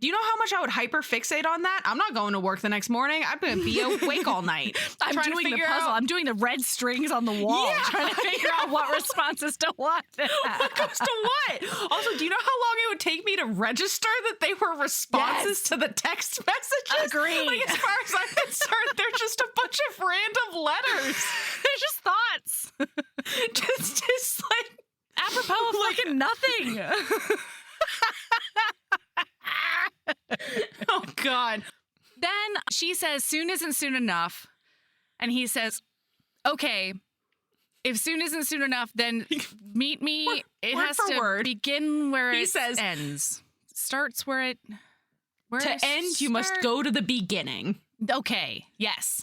Do you know how much I would hyperfixate on that? I'm not going to work the next morning. I'm going to be awake all night. I'm doing the puzzle. I'm doing the red strings on the wall, trying to figure out what responses to what. What goes to what? Also, do you know how long it would take me to register that they were responses to the text messages? Agreed. Like, as far as I'm concerned, they're just a bunch of random letters. They're just thoughts. just like apropos of fucking nothing. Oh, God. Then she says, soon isn't soon enough. And he says, okay, if soon isn't soon enough, then meet me. It word has for to word. begin where He it says, ends. Starts where it... to end, you must go to the beginning. Okay, yes.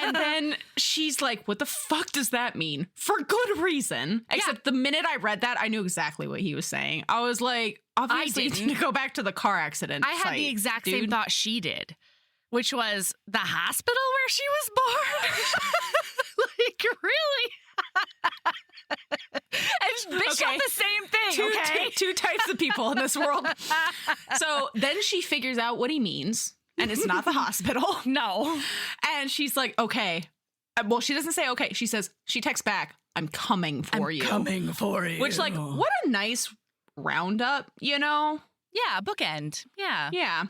And then she's like, what the fuck does that mean? For good reason. Except the minute I read that, I knew exactly what he was saying. I was like, obviously, you need to go back to the car accident I had the exact same thought she did, which was the hospital where she was born. Like, really? And they shot the same thing, two types of people in this world. So then she figures out what he means. And it's not the hospital. No. And she's like, okay. Well, she doesn't say okay. She says, she texts back, I'm coming for you. Coming for you. Which, like, what a nice roundup, you know? Yeah, bookend. Yeah. Yeah.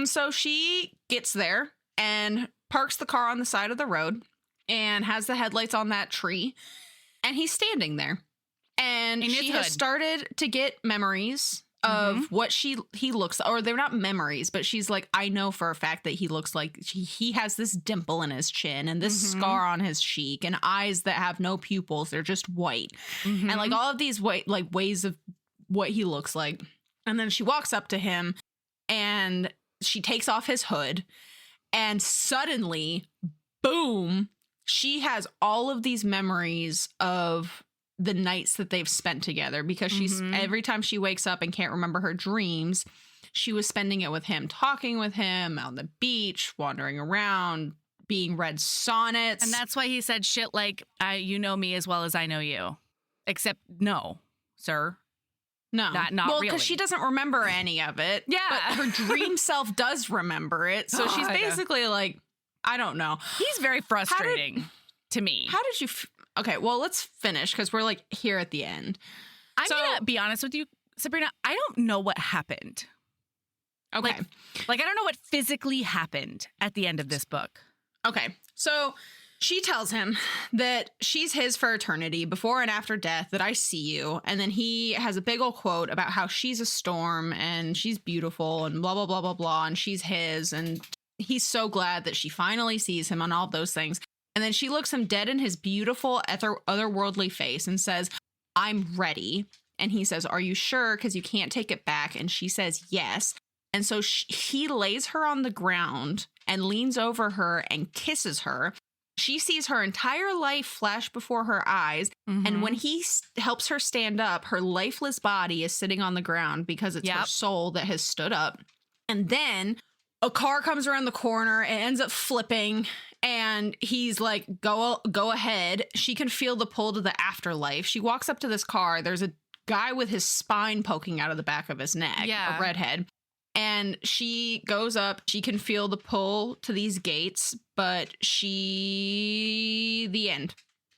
So she gets there and parks the car on the side of the road and has the headlights on that tree. And he's standing there. And she has started to get memories of what he looks, or they're not memories, but she's like, I know for a fact that he looks like he has this dimple in his chin and this scar on his cheek and eyes that have no pupils. They're just white. And like all of these ways of what he looks like. And then she walks up to him and she takes off his hood and suddenly, boom, she has all of these memories of the nights that they've spent together, because she's every time she wakes up and can't remember her dreams, she was spending it with him, talking with him on the beach, wandering around, being read sonnets. And that's why he said shit like, you know me as well as I know you. Except no, sir. No. Not well, really. because she doesn't remember any of it. Yeah. But her dream self does remember it. So she's basically like, I don't know. He's very frustrating to me. How did you... Okay, well, let's finish because we're like here at the end. I'm going to be honest with you, Sabrina. I don't know what happened. Okay. Like I don't know what physically happened at the end of this book. Okay. So she tells him that she's his for eternity, before and after death, that I see you. And then he has a big old quote about how she's a storm and she's beautiful and blah, blah, blah, blah, blah. And she's his. And he's so glad that she finally sees him on all of those things. And then she looks him dead in his beautiful otherworldly face and says, I'm ready. And he says, are you sure? Because you can't take it back. And she says, yes. And so he lays her on the ground and leans over her and kisses her. She sees her entire life flash before her eyes. And when he helps her stand up, her lifeless body is sitting on the ground because it's her soul that has stood up. And then a car comes around the corner and ends up flipping. And he's like, go ahead. She can feel the pull to the afterlife. She walks up to this car. There's a guy with his spine poking out of the back of his neck, a redhead. And she goes up. She can feel the pull to these gates, but the end.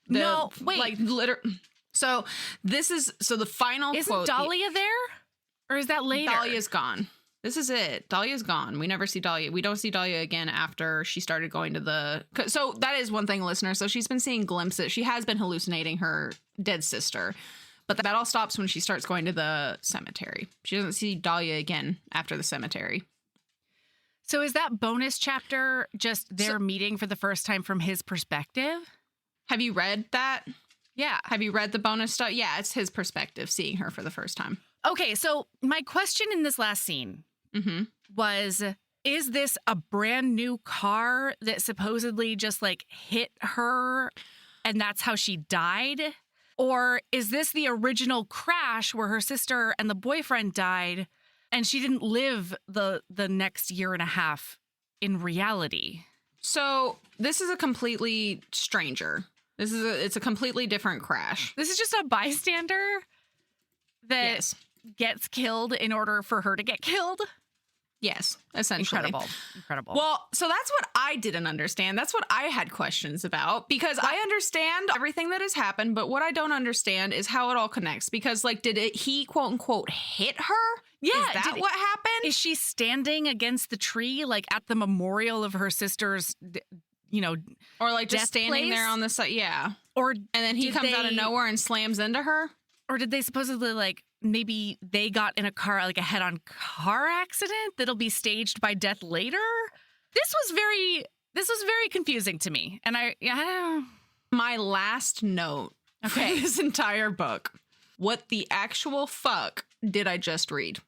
No, wait. Like, so the final Isn't quote. Dahlia there? Or is that later? Dahlia's gone. This is it. Dahlia's gone. We never see Dahlia. We don't see Dahlia again after she started going to the... So that is one thing, listener. So she's been seeing glimpses. She has been hallucinating her dead sister. But that all stops when she starts going to the cemetery. She doesn't see Dahlia again after the cemetery. So is that bonus chapter just their meeting for the first time from his perspective? Have you read that? Yeah. Have you read the bonus stuff? Yeah, it's his perspective, seeing her for the first time. Okay, so my question in this last scene was, is this a brand new car that supposedly just like hit her and that's how she died? Or is this the original crash where her sister and the boyfriend died and she didn't live the next year and a half in reality? So this is a completely stranger. It's a completely different crash. This is just a bystander that gets killed in order for her to get killed? Yes, essentially. Incredible. Well, so that's what I didn't understand. That's what I had questions about, because I understand everything that has happened, but what I don't understand is how it all connects. Because, like, he quote unquote hit her? Yeah. Is that what happened? Is she standing against the tree, like at the memorial of her sister's, or like just standing place? There on the side? Yeah. Or and then he comes out of nowhere and slams into her? Or did they supposedly, like, maybe they got in a car, like a head-on car accident that'll be staged by death later? This was very confusing to me. And my last note for this entire book. What the actual fuck did I just read?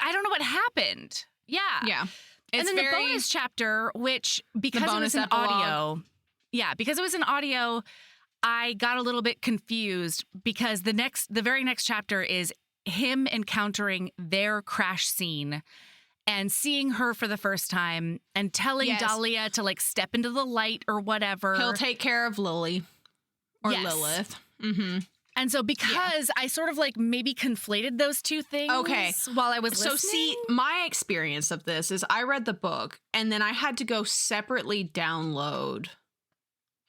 I don't know what happened. Yeah. Yeah. And then the bonus chapter, which because it was an audio. Yeah, because it was an audio, I got a little bit confused because the very next chapter is him encountering their crash scene and seeing her for the first time and telling Dahlia to, like, step into the light or whatever. He'll take care of Lily or Lilith. Mm-hmm. And so because I sort of, like, maybe conflated those two things while I was listening. So see, my experience of this is I read the book and then I had to go separately download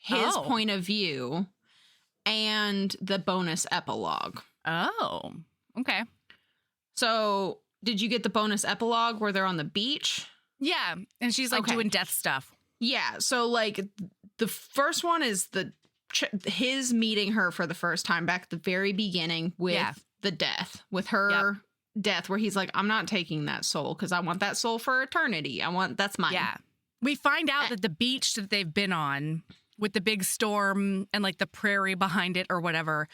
his point of view and the bonus epilogue. Oh, okay. So did you get the bonus epilogue where they're on the beach? Yeah. And she's like doing death stuff. Yeah. So like the first one is his meeting her for the first time back at the very beginning with the death, with her death, where he's like, I'm not taking that soul because I want that soul for eternity. That's mine. Yeah. We find out that the beach that they've been on with the big storm and like the prairie behind it or whatever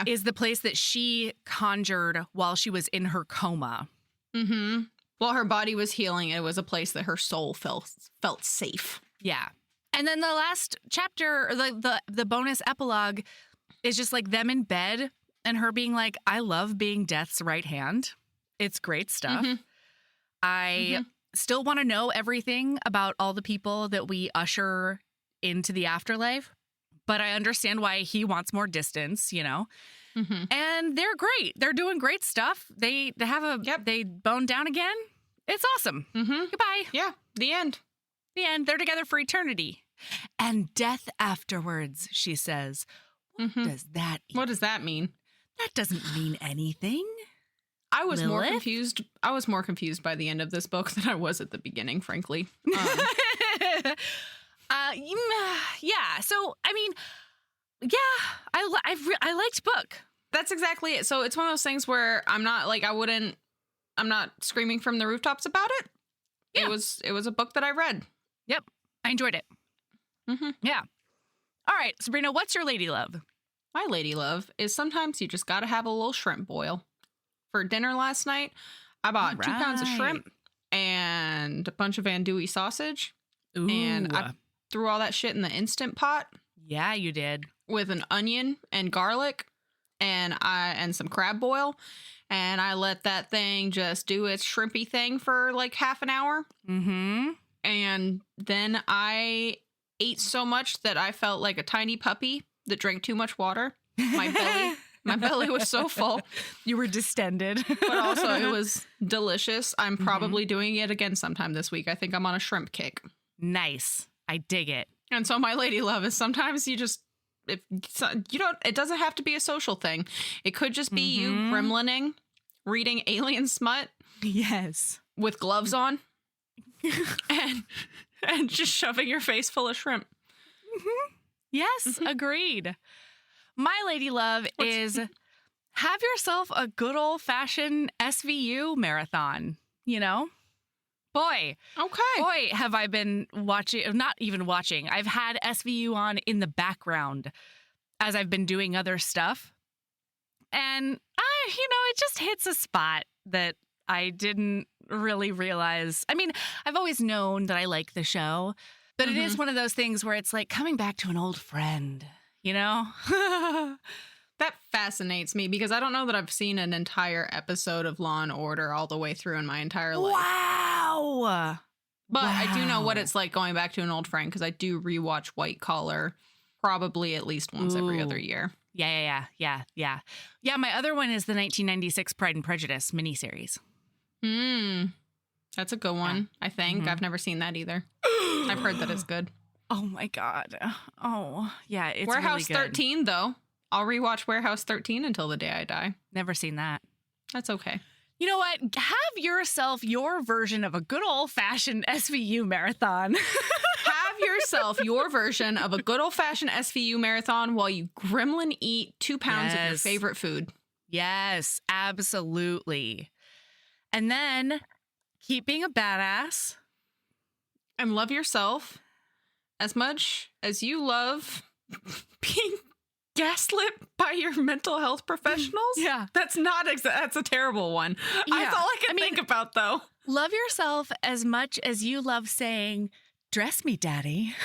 is the place that she conjured while she was in her coma. Mm-hmm. While her body was healing, it was a place that her soul felt safe. Yeah. And then the last chapter, or the bonus epilogue, is just like them in bed and her being like, I love being Death's right hand. It's great stuff. Mm-hmm. I still want to know everything about all the people that we usher into the afterlife, but I understand why he wants more distance, Mm-hmm. And they're great. They're doing great stuff. They have they bone down again. It's awesome. Mm-hmm. Goodbye. Yeah. The end. They're together for eternity. And death afterwards, she says. What does that mean? What does that mean? That doesn't mean anything. I was more confused. I was more confused by the end of this book than I was at the beginning, frankly. Yeah. So, I mean, I liked book. That's exactly it. So it's one of those things where I'm not screaming from the rooftops about it. Yeah. It was a book that I read. Yep. I enjoyed it. Mm-hmm. Yeah. All right, Sabrina, what's your lady love? My lady love is sometimes you just got to have a little shrimp boil. For dinner last night, I bought 2 pounds of shrimp and a bunch of andouille sausage. Ooh. And I threw all that shit in the Instant Pot. Yeah, you did. With an onion and garlic and some crab boil. And I let that thing just do its shrimpy thing for like half an hour. Mm-hmm. And then I ate so much that I felt like a tiny puppy that drank too much water. My belly was so full. You were distended. But also it was delicious. I'm probably doing it again sometime this week. I think I'm on a shrimp kick. Nice. I dig it. And so my lady love is sometimes it doesn't have to be a social thing. It could just be you gremlining, reading alien smut. Yes. With gloves on. and just shoving your face full of shrimp. Mm-hmm. Yes, agreed. My lady love is have yourself a good old-fashioned SVU marathon, Boy. Okay. Boy, have I been watching, not even watching. I've had SVU on in the background as I've been doing other stuff. And, it just hits a spot that I didn't really realize. I mean, I've always known that I like the show, but it is one of those things where it's like coming back to an old friend, you know? That fascinates me because I don't know that I've seen an entire episode of Law and Order all the way through in my entire life. Wow. But I do know what it's like going back to an old friend because I do rewatch White Collar probably at least once every other year. Yeah. Yeah, my other one is the 1996 Pride and Prejudice miniseries. That's a good one, I think. I've never seen that either. I've heard that it's good. Oh, my God. Oh, yeah, it's Warehouse really good. 13, though. I'll rewatch Warehouse 13 until the day I die. Never seen that. That's okay. You know what? Have yourself your version of a good old-fashioned SVU marathon. Have yourself your version of a good old-fashioned SVU marathon while you gremlin eat 2 pounds of your favorite food. Yes, absolutely. And then keep being a badass. And love yourself as much as you love being gaslit by your mental health professionals. Yeah. That's a terrible one. Yeah. That's all I can think about, though. Love yourself as much as you love saying, "Dress me, daddy."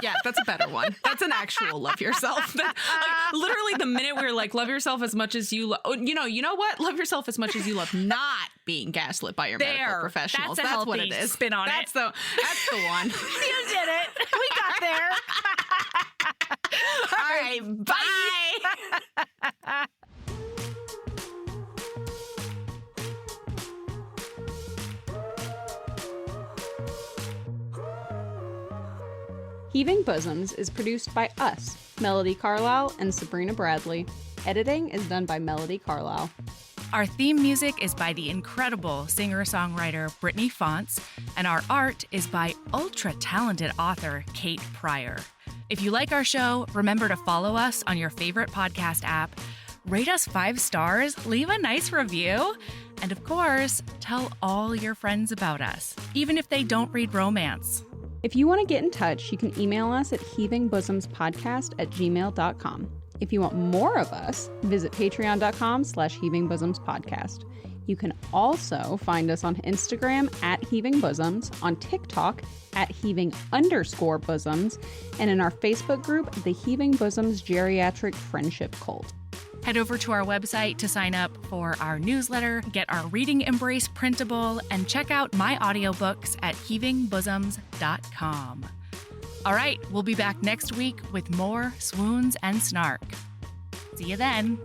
Yeah, that's a better one. That's an actual love yourself. Literally the minute we were like, love yourself as much as you love, you know what? Love yourself as much as you love not being gaslit by your medical professionals. That's what it is. Spin on that's the one. You did it. We got there. All right, bye. Heaving Bosoms is produced by us, Melody Carlisle and Sabrina Bradley. Editing is done by Melody Carlisle. Our theme music is by the incredible singer-songwriter Brittany Fonts, and our art is by ultra-talented author Kate Pryor. If you like our show, remember to follow us on your favorite podcast app, rate us 5 stars, leave a nice review, and of course, tell all your friends about us, even if they don't read romance. If you want to get in touch, you can email us at heavingbosomspodcast@gmail.com. If you want more of us, visit patreon.com/heavingbosomspodcast. You can also find us on Instagram @heavingbosoms, on TikTok @heaving_bosoms, and in our Facebook group, the Heaving Bosoms Geriatric Friendship Cult. Head over to our website to sign up for our newsletter, get our Reading Embrace printable, and check out my audiobooks at heavingbosoms.com. All right, we'll be back next week with more swoons and snark. See you then.